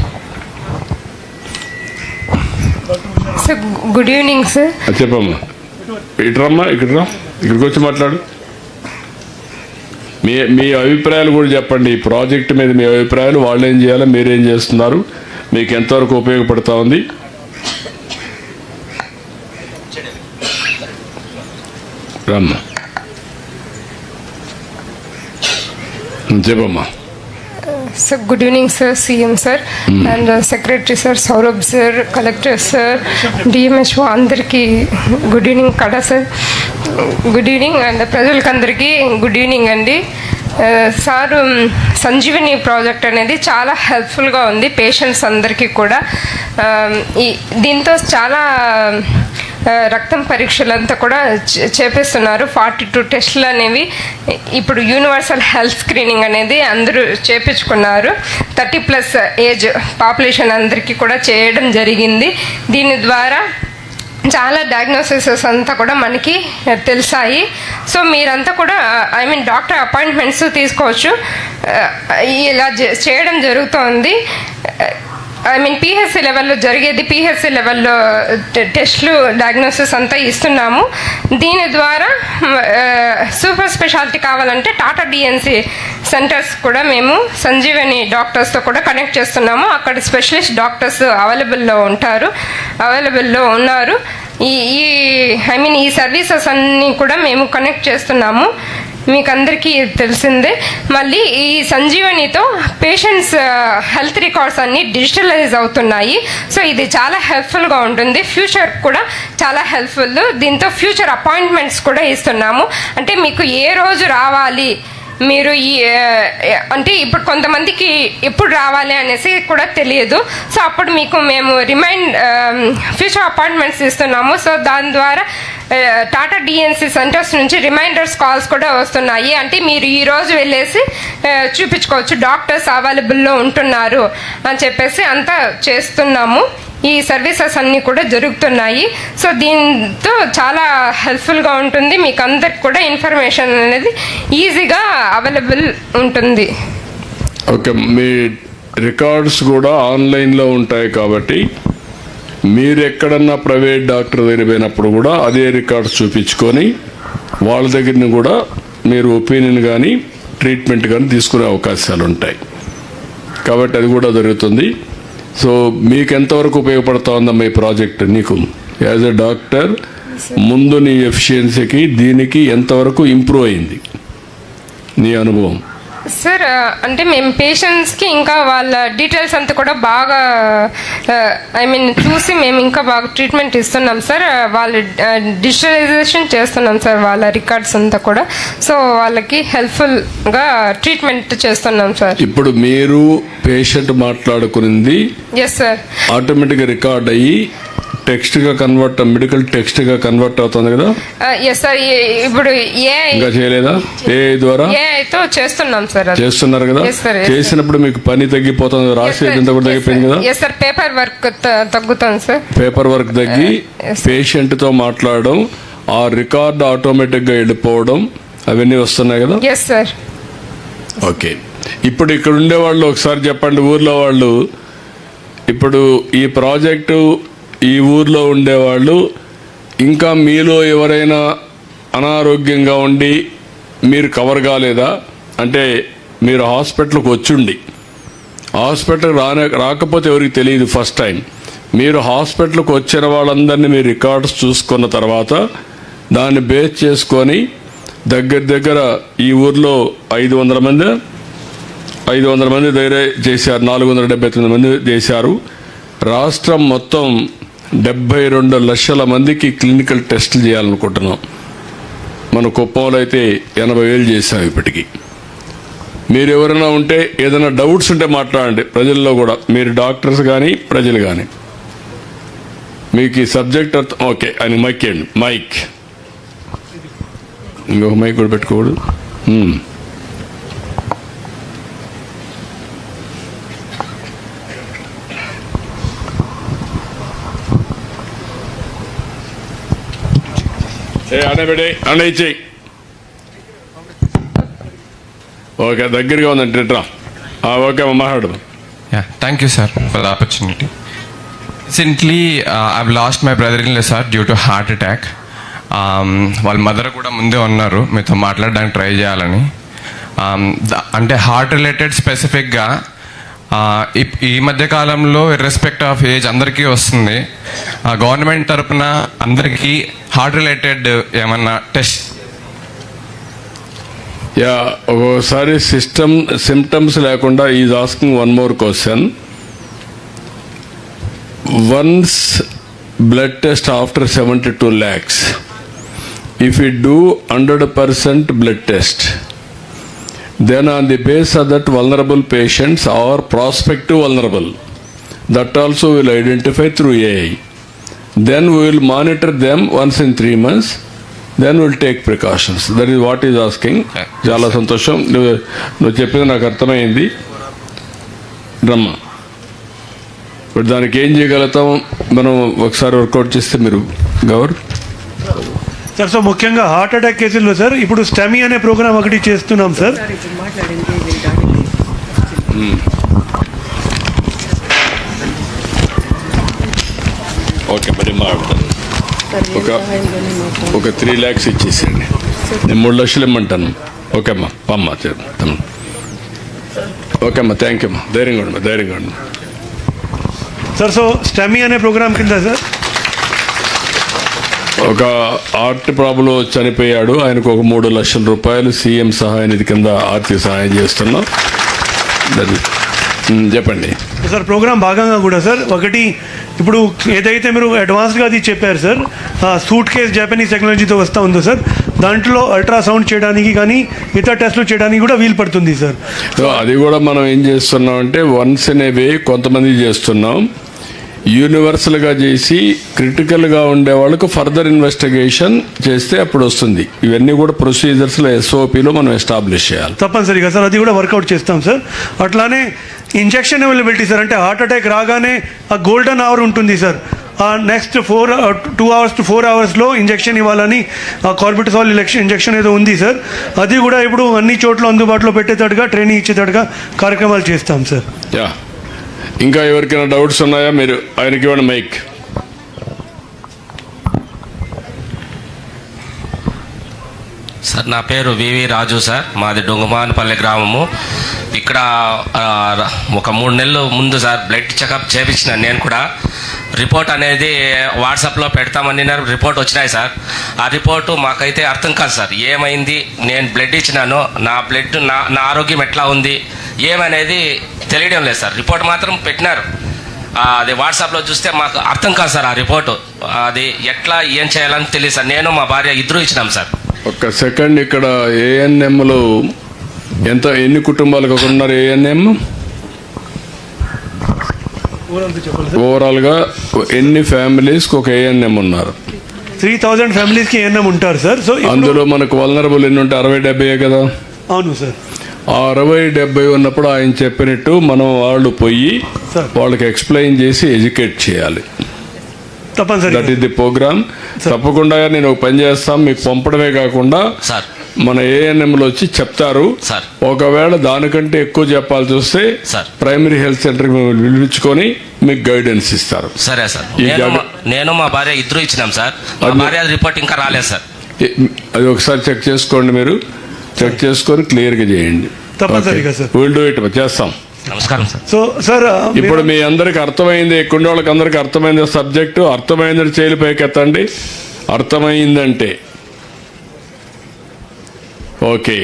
Sir good evening sir. చెప్పమ్మా, ఇటురమ్మా, ఇక్కడికి వచ్చి మాట్లాడు. మీ అభిప్రాయాలు కూడా చెప్పండి. ఈ ప్రాజెక్ట్ మీద మీ అభిప్రాయాలు, వాళ్ళు ఏం చేయాలో, మీరేం చేస్తున్నారు, మీకు ఎంతవరకు ఉపయోగపడతా ఉంది. రమ్మా, చెప్పమ్మా. Sir good evening sir, CM sir and secretary sir, Saurabh sir, collector sir, DMHO అందరికీ గుడ్ ఈవినింగ్. కదా సార్ గుడ్ ఈవినింగ్. అండ్ ప్రజలకి అందరికీ గుడ్ ఈవినింగ్ అండి. సార్, సంజీవని ప్రాజెక్ట్ అనేది చాలా హెల్ప్ఫుల్గా ఉంది పేషెంట్స్ అందరికీ కూడా. దీంతో చాలా రక్తం పరీక్షలంతా కూడా చేపిస్తున్నారు. 42 టెస్టులు అనేవి ఇప్పుడు యూనివర్సల్ హెల్త్ స్క్రీనింగ్ అనేది అందరూ చేపించుకున్నారు. 30+ ఏజ్ పాపులేషన్ అందరికీ కూడా చేయడం జరిగింది. దీని ద్వారా చాలా డయాగ్నోసిసెస్ అంతా కూడా మనకి తెలిసాయి. సో మీరంతా కూడా డాక్టర్ అపాయింట్మెంట్స్ తీసుకోవచ్చు. ఇలా చేయడం జరుగుతోంది. పిహెచ్సి లెవెల్లో జరిగేది, పిహెచ్సి లెవెల్లో టెస్ట్లు, డయాగ్నోసిస్ అంతా ఇస్తున్నాము. దీని ద్వారా సూపర్ స్పెషాలిటీ కావాలంటే టాటా డిఎన్సి సెంటర్స్ కూడా మేము సంజీవని డాక్టర్స్తో కూడా కనెక్ట్ చేస్తున్నాము. అక్కడ స్పెషలిస్ట్ డాక్టర్స్ అవైలబుల్లో ఉన్నారు. ఈ సర్వీసెస్ అన్నీ కూడా మేము కనెక్ట్ చేస్తున్నాము. మీకు అందరికీ తెలిసిందే. మళ్ళీ ఈ సంజీవనితో పేషెంట్స్ హెల్త్ రికార్డ్స్ అన్నీ డిజిటలైజ్ అవుతున్నాయి. సో ఇది చాలా హెల్ప్ఫుల్గా ఉంటుంది. ఫ్యూచర్ కూడా చాలా హెల్ప్ఫుల్. దీంతో ఫ్యూచర్ అపాయింట్మెంట్స్ కూడా ఇస్తున్నాము. అంటే మీకు ఏ రోజు రావాలి, మీరు అంటే ఇప్పుడు కొంతమందికి ఎప్పుడు రావాలి అనేసి కూడా తెలియదు. సో అప్పుడు మీకు మేము ఫ్యూచర్ అపాయింట్మెంట్స్ ఇస్తున్నాము. సో దాని ద్వారా టాటా డిఎన్సి సెంటర్స్ నుంచి రిమైండర్స్ కాల్స్ కూడా వస్తున్నాయి. అంటే మీరు ఈరోజు వెళ్ళేసి చూపించుకోవచ్చు, డాక్టర్స్ అవైలబుల్లో ఉంటున్నారు అని చెప్పేసి అంతా చేస్తున్నాము. ఈ సర్వీసెస్ అన్నీ కూడా జరుగుతున్నాయి. సో దీంతో చాలా హెల్ప్ఫుల్గా ఉంటుంది. మీకు అందరికి కూడా ఇన్ఫర్మేషన్ అనేది ఈజీగా అవైలబుల్ ఉంటుంది. ఓకే, మీ రికార్డ్స్ కూడా ఆన్లైన్లో ఉంటాయి కాబట్టి మీరు ఎక్కడన్నా ప్రైవేట్ డాక్టర్ దగ్గర పోయినప్పుడు కూడా అదే రికార్డ్స్ చూపించుకొని వాళ్ళ దగ్గరని కూడా మీరు ఒపీనియన్ కానీ ట్రీట్మెంట్ కానీ తీసుకునే అవకాశాలు ఉంటాయి. కాబట్టి అది కూడా జరుగుతుంది. సో మీకు ఎంతవరకు ఉపయోగపడుతూ ఉందమ్మా ఈ ప్రాజెక్ట్? నీకు యాజ్ ఎ డాక్టర్ ముందు నీ ఎఫిషియన్సీకి దీనికి ఎంతవరకు ఇంప్రూవ్ అయింది నీ అనుభవం? సార్ అంటే మేము పేషెంట్స్కి ఇంకా వాళ్ళ డీటెయిల్స్ అంతా కూడా బాగా చూసి మేము ఇంకా బాగా ట్రీట్మెంట్ ఇస్తున్నాం సార్. వాళ్ళు డిజిటలైజేషన్ చేస్తున్నాం సార్ వాళ్ళ రికార్డ్స్ అంతా కూడా. సో వాళ్ళకి హెల్ప్ఫుల్గా ట్రీట్మెంట్ చేస్తున్నాం సార్. ఇప్పుడు మీరు పేషెంట్ మాట్లాడుకునింది ఎస్ సార్ ఆటోమేటిక్గా రికార్డ్ అయ్యి టెక్స్ట్గా కన్వర్ట్, మెడికల్ టెక్స్ట్గా కన్వర్ట్ అవుతుంది కదా? Yes sir. ఇప్పుడు ఇంకా చేయలేదా? ఏఐ ద్వారా ఏఐతో చేస్తున్నాం సార్. చేస్తున్నారు కదా? చేసినప్పుడు మీకు పని తగ్గిపోతుంది, రాసేది ఎంత కూడా తగ్గిపోయింది కదా? Yes sir. పేపర్ వర్క్ తగ్గుతుంది సార్. పేపర్ వర్క్ తగ్గి పేషెంట్తో మాట్లాడడం, ఆ రికార్డ్ ఆటోమేటిక్గా వెళ్ళిపోవడం అవన్నీ వస్తున్నాయి కదా? Yes sir. ఓకే. ఇప్పుడు ఇక్కడ ఉండేవాళ్ళు ఒకసారి చెప్పండి, ఊర్లో వాళ్ళు ఇప్పుడు ఈ ప్రాజెక్టు ఈ ఊర్లో ఉండేవాళ్ళు ఇంకా మీలో ఎవరైనా అనారోగ్యంగా ఉండి మీరు కవర్ కాలేదా? అంటే మీరు హాస్పిటల్కి వచ్చుండి హాస్పిటల్కి రాకపోతే ఎవరికి తెలియదు ఫస్ట్ టైం. మీరు హాస్పిటల్కి వచ్చిన వాళ్ళందరినీ మీరు రికార్డ్స్ చూసుకున్న తర్వాత దాన్ని బేస్ చేసుకొని దగ్గర ఈ ఊర్లో 500 మంది దగ్గర చేశారు, 479 మంది చేశారు. రాష్ట్రం మొత్తం 72 లక్షల మందికి క్లినికల్ టెస్టులు చేయాలనుకుంటున్నాం. మన కుప్పంలో అయితే 80,000 చేశాం ఇప్పటికీ. మీరు ఎవరైనా ఉంటే ఏదైనా డౌట్స్ ఉంటే మాట్లాడండి ప్రజల్లో కూడా, మీరు డాక్టర్స్ కానీ ప్రజలు కానీ. మీకు ఈ సబ్జెక్ట్ అర్థం ఓకే అని మైక్ ఇవ్వండి. మైక్ ఇంకొక మైక్ కూడా పెట్టుకోకూడదు. అనే ఓకే, దగ్గరగా ఉందండి రా. ఓకే అమ్మ మాట్లాడు. Thank you, sir, for the opportunity. Recently, I've lost my brother-in-law, sir, due to heart attack. వాళ్ళ మదర్ కూడా ముందే ఉన్నారు మీతో మాట్లాడడానికి ట్రై చేయాలని. అంటే హార్ట్ రిలేటెడ్ స్పెసిఫిక్గా ఈ మధ్య కాలంలో ఇర్రెస్పెక్ట్ ఆఫ్ ఏజ్ అందరికీ వస్తుంది. గవర్నమెంట్ తరపున అందరికీ హార్ట్ రిలేటెడ్ ఏమన్నా టెస్ట్? ఒక్కోసారి సిమ్టమ్స్ లేకుండా is asking one more question. Once blood test after 72 lakhs, if we do 100% blood test, then on the basis of that vulnerable patients or prospective vulnerable, that also will identify through AI. Then we will monitor them once in 3 months. Then we'll take precautions. That is what is asking. చాలా సంతోషం, నువ్వు చెప్పింది నాకు అర్థమైంది. రమ్మ, ఇప్పుడు దానికి ఏం చేయగలుగుతాం మనం ఒకసారి వర్కౌట్ చేస్తే మీరు గౌర్ సార్. సో ముఖ్యంగా హార్ట్ అటాక్ కేసుల్లో సార్ ఇప్పుడు స్టమీ అనే ప్రోగ్రామ్ ఒకటి చేస్తున్నాం సార్. ఓకే, మరి ఒక 3 lakhs ఇచ్చేసేయండి. నేను 3 లక్షలు ఇమ్మంటాను. ఓకే అమ్మా, అమ్మా చెప్తాను. ఓకే అమ్మా, థ్యాంక్ యూ అమ్మా. ధైర్యంగా ఉండమ్మా, ధైర్యంగా ఉండమ్మా. సార్ సో స్టమీ అనే ప్రోగ్రామ్ కింద సార్ ఒక హార్ట్ ప్రాబ్లం చనిపోయాడు, ఆయనకు ఒక 3 లక్షల రూపాయలు సీఎం సహాయ నిధి కింద ఆర్థిక సహాయం చేస్తున్నాం. చెప్పండి సార్. ప్రోగ్రామ్ భాగంగా కూడా సార్ ఒకటి ఇప్పుడు ఏదైతే మీరు అడ్వాన్స్గా అది చెప్పారు సార్, సూట్ కేస్ జపనీస్ టెక్నాలజీతో వస్తూ ఉందో సార్, దాంట్లో అల్ట్రాసౌండ్ చేయడానికి కానీ ఇతర టెస్టులు చేయడానికి కూడా వీలు పడుతుంది సార్. అది కూడా మనం ఏం చేస్తున్నాం అంటే వన్స్ ఇన్ ఏ వే కొంతమంది చేస్తున్నాం, యూనివర్సల్గా చేసి క్రిటికల్గా ఉండే వాళ్ళకు ఫర్దర్ ఇన్వెస్టిగేషన్ చేస్తే అప్పుడు వస్తుంది. ఇవన్నీ కూడా ప్రొసీజర్స్లో SOPలో మనం ఎస్టాబ్లిష్ చేయాలి తప్పనిసరిగా సార్. అది కూడా వర్కౌట్ చేస్తాం సార్. అట్లానే ఇంజెక్షన్ అవైలబిలిటీ సార్, అంటే హార్ట్ అటాక్ రాగానే ఆ గోల్డెన్ అవర్ ఉంటుంది సార్, ఆ next 2 hours to 4 hours injection ఇవ్వాలని కార్బిటసాల్ ఇంజెక్షన్ ఏదో ఉంది సార్. అది కూడా ఇప్పుడు అన్ని చోట్ల అందుబాటులో పెట్టేటట్టుగా ట్రైనింగ్ ఇచ్చేటట్టుగా కార్యక్రమాలు చేస్తాం సార్. ఇంకా ఎవరికైనా డౌట్స్ ఉన్నాయా? మీరు ఆయనకి ఇవ్వండి మైక్. సార్ నా పేరు వివి రాజు సార్, మాది డొంగమానపల్లి గ్రామము. ఇక్కడ ఒక 3 నెలలు ముందు సార్ బ్లడ్ చెకప్ చేయించిన నేను కూడా. రిపోర్ట్ అనేది వాట్సాప్లో పెడతామని రిపోర్ట్ వచ్చినాయి సార్. ఆ రిపోర్టు మాకైతే అర్థం కాదు సార్, ఏమైంది, నేను బ్లడ్ ఇచ్చినాను, నా బ్లడ్ నా ఆరోగ్యం ఎట్లా ఉంది ఏమనేది తెలియడం లేదు సార్. రిపోర్ట్ మాత్రం పెట్టినారు, అది వాట్సాప్లో చూస్తే మాకు అర్థం కాదు సార్. ఆ రిపోర్టు అది ఎట్లా ఏం చేయాలని తెలియదు సార్. నేను మా భార్య ఇద్దరు ఇచ్చినాం సార్. ఒక్క సెకండ్, ఇక్కడ ఏఎన్ఎంలు ఎన్ని కుటుంబాలకు ఉన్నారు? ఏఎన్ఎం ఓవరాల్గా ఎన్ని ఫ్యామిలీస్కి ఒక ఏఎన్ఎం ఉన్నారు? 3000 ఫ్యామిలీస్కి ఏఎన్ఎం ఉంటారు సార్. సో అందులో మనకు వల్నరబుల్ ఎన్ని ఉంటాయి? 60-70 కదా? అవును సార్. ఆ 60-70 ఉన్నప్పుడు ఆయన చెప్పినట్టు మనం వాళ్ళు పోయి వాళ్ళకి ఎక్స్ప్లెయిన్ చేసి ఎడ్యుకేట్ చేయాలి. తప్పనిసరి. That is the programme. తప్పకుండా నేను ఒక పని చేస్తాం, మీకు పంపడమే కాకుండా మన ఏఎన్ఎంలో వచ్చి చెప్తారు. ఒకవేళ దానికంటే ఎక్కువ చెప్పాల్సి వస్తే ప్రైమరీ హెల్త్ సెంటర్ పిలిపించుకొని మీకు గైడెన్స్ ఇస్తారు. సరే సార్. నేను మా భార్య ఇద్దరు ఇచ్చినాం సార్. మా భార్య రిపోర్ట్ ఇంకా రాలేదు సార్. అది ఒకసారి చెక్ చేసుకోండి, మీరు చెక్ చేసుకొని క్లియర్గా చేయండి. తప్పనిసరిగా సార్. విల్ డూ ఇట్, చేస్తాం. నమస్కారం సార్. సో సార్ ఇప్పుడు మీ అందరికి అర్థమైంది, ఎక్కువ వాళ్ళకి అందరికి అర్థమైంది సబ్జెక్టు. అర్థమైందని చేయి పైకెత్తండి. అర్థమైందంటే ఓకే,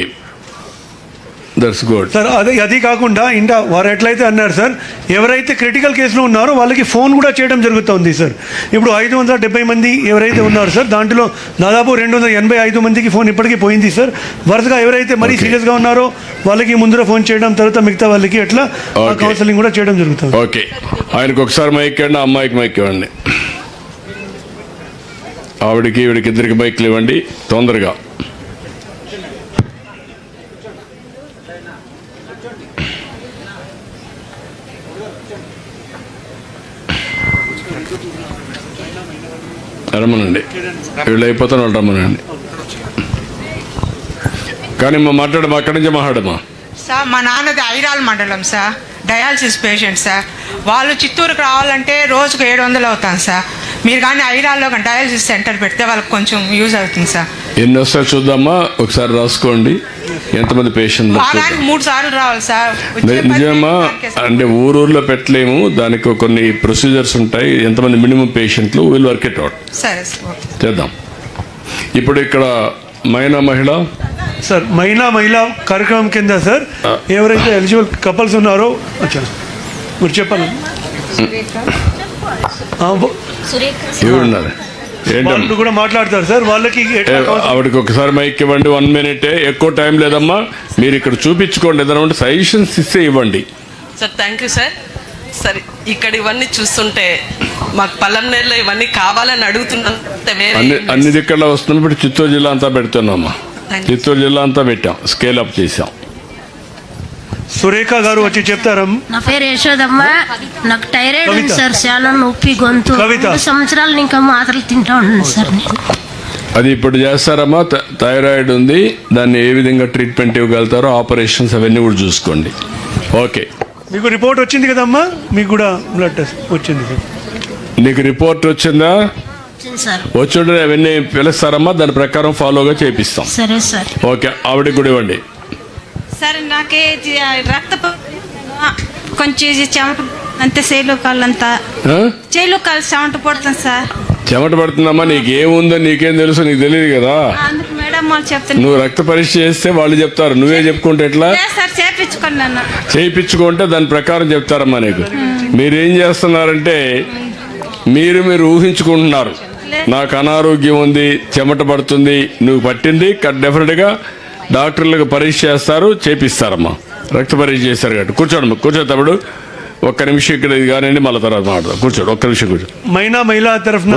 దట్స్ గుడ్ సార్. అది కాకుండా ఇంకా వారు ఎట్లయితే అన్నారు సార్, ఎవరైతే క్రిటికల్ కేసులో ఉన్నారో వాళ్ళకి ఫోన్ కూడా చేయడం జరుగుతుంది సార్. ఇప్పుడు 570 మంది ఎవరైతే ఉన్నారు సార్, దాంట్లో దాదాపు 285 మందికి ఫోన్ ఇప్పటికీ పోయింది సార్. వరుసగా ఎవరైతే మరీ సీరియస్గా ఉన్నారో వాళ్ళకి ముందర ఫోన్ చేయడం, తర్వాత మిగతా వాళ్ళకి ఎట్లా కౌన్సిలింగ్ కూడా చేయడం జరుగుతుంది. ఓకే, ఆయనకు ఒకసారి మైక్ ఇవ్వండి, అమ్మాయికి మైక్ ఇవ్వండి, ఆవిడికి ఇద్దరికి మైక్లు ఇవ్వండి తొందరగా. రమ్మనండి, వీళ్ళు అయిపోతాను వాళ్ళు రమ్మనండి. కానీ మాట్లాడమా, అక్కడి నుంచి మాట్లాడమా. సార్ మా నాన్నది ఐరాల మండలం సార్, డయాలసిస్ పేషెంట్ సార్. వాళ్ళు చిత్తూరుకు రావాలంటే రోజుకు 700 అవుతాను సార్. మీరు కానీ ఐరాల్లో డయాలసిస్ సెంటర్ పెడితే వాళ్ళకి కొంచెం యూజ్ అవుతుంది సార్. ఎన్ని వస్తాయి చూద్దామా, ఒకసారి రాసుకోండి ఎంతమంది పేషెంట్. వారానికి 3 సార్లు రావాలి సార్. నిజమా? అంటే ఊరూరులో పెట్టలేము, దానికి కొన్ని ప్రొసీజర్స్ ఉంటాయి. ఎంతమంది మినిమం పేషెంట్లు, విల్ వర్క్ ఇట్ అవుట్. సరే సార్, చేద్దాం. ఇప్పుడు ఇక్కడ మహిళ సార్, మహిళా కార్యక్రమం కింద సార్ ఎవరైతే ఎలిజిబుల్ కపుల్స్ ఉన్నారో మీరు చెప్పాలి. వాళ్ళు కూడా మాట్లాడతారు సార్. వాళ్ళకి ఆవిడకి ఒకసారి మైక్ ఇవ్వండి, 1 minute. ఎక్కువ టైం లేదమ్మా, మీరు ఇక్కడ చూపించుకోండి. ఏదైనా సజెషన్స్ ఇస్తే ఇవ్వండి సార్. Thank you sir. సరే, ఇక్కడ ఇవన్నీ చూస్తుంటే మాకు పల్లంనేరులో ఇవన్నీ కావాలని అడుగుతున్నాం. అన్ని దిక్కల్లో వస్తుంది. ఇప్పుడు చిత్తూరు జిల్లా అంతా పెడుతున్నామా, చిత్తూరు జిల్లా అంతా పెట్టాం, స్కేల్ అప్ చేసాం. సురేఖ గారు వచ్చి చెప్తారా? నా పేరు యశోదమ్మ, నాకు థైరాయిడ్ ఉంది సార్, చాలా నొప్పి, గొంతు. 2 సంవత్సరాలు ఇంకా మాత్రలు తింటా ఉన్నాను సార్. అది ఇప్పుడు చేస్తారమ్మా. థైరాయిడ్ ఉంది, దాన్ని ఏ విధంగా ట్రీట్మెంట్ ఇవ్వగలుగుతారో, ఆపరేషన్స్ అవన్నీ కూడా చూసుకోండి. ఓకే, మీకు రిపోర్ట్ వచ్చింది కదమ్మా, మీకు కూడా బ్లడ్ టెస్ట్ వచ్చింది సార్. నీకు రిపోర్ట్ వచ్చిందా? వచ్చి అవన్నీ పిలుస్తారమ్మా, దాని ప్రకారం ఫాలోగా చేపిస్తాం. సరే సార్. ఓకే, ఆవిడకి కూడా ఇవ్వండి. సార్ నాకే రక్త కొంచెం చెమట అంతే, చేలు కాళ్ళంతా చెమట పడుతుంది సార్. చెమట పడుతుందమ్మా, నీకేముందని నీకేం తెలుసు? నీకు తెలియదు కదా. అందుకు మేడం వాళ్ళు చెప్తాను. నువ్వు రక్త పరీక్ష చేస్తే వాళ్ళు చెప్తారు, నువ్వే చెప్పుకుంటే ఎట్లా? సార్ చేయించుకున్నాను. చేయించుకుంటే దాని ప్రకారం చెప్తారమ్మా నీకు. మీరేం చేస్తున్నారంటే మీరు ఊహించుకుంటున్నారు, నాకు అనారోగ్యం ఉంది, చెమట పడుతుంది, నువ్వు పట్టింది డెఫినెట్గా డాక్టర్లకు పరీక్ష చేస్తారు, చేపిస్తారమ్మా. రక్త పరీక్ష చేస్తారు కాబట్టి కూర్చోండి. కూర్చోతప్పుడు 1 నిమిషం ఇక్కడ ఇది కానివ్వండి, మళ్ళీ తర్వాత మాట్లాడదాం. కూర్చోండి, 1 నిమిషం కూర్చో. మహిళా తరఫున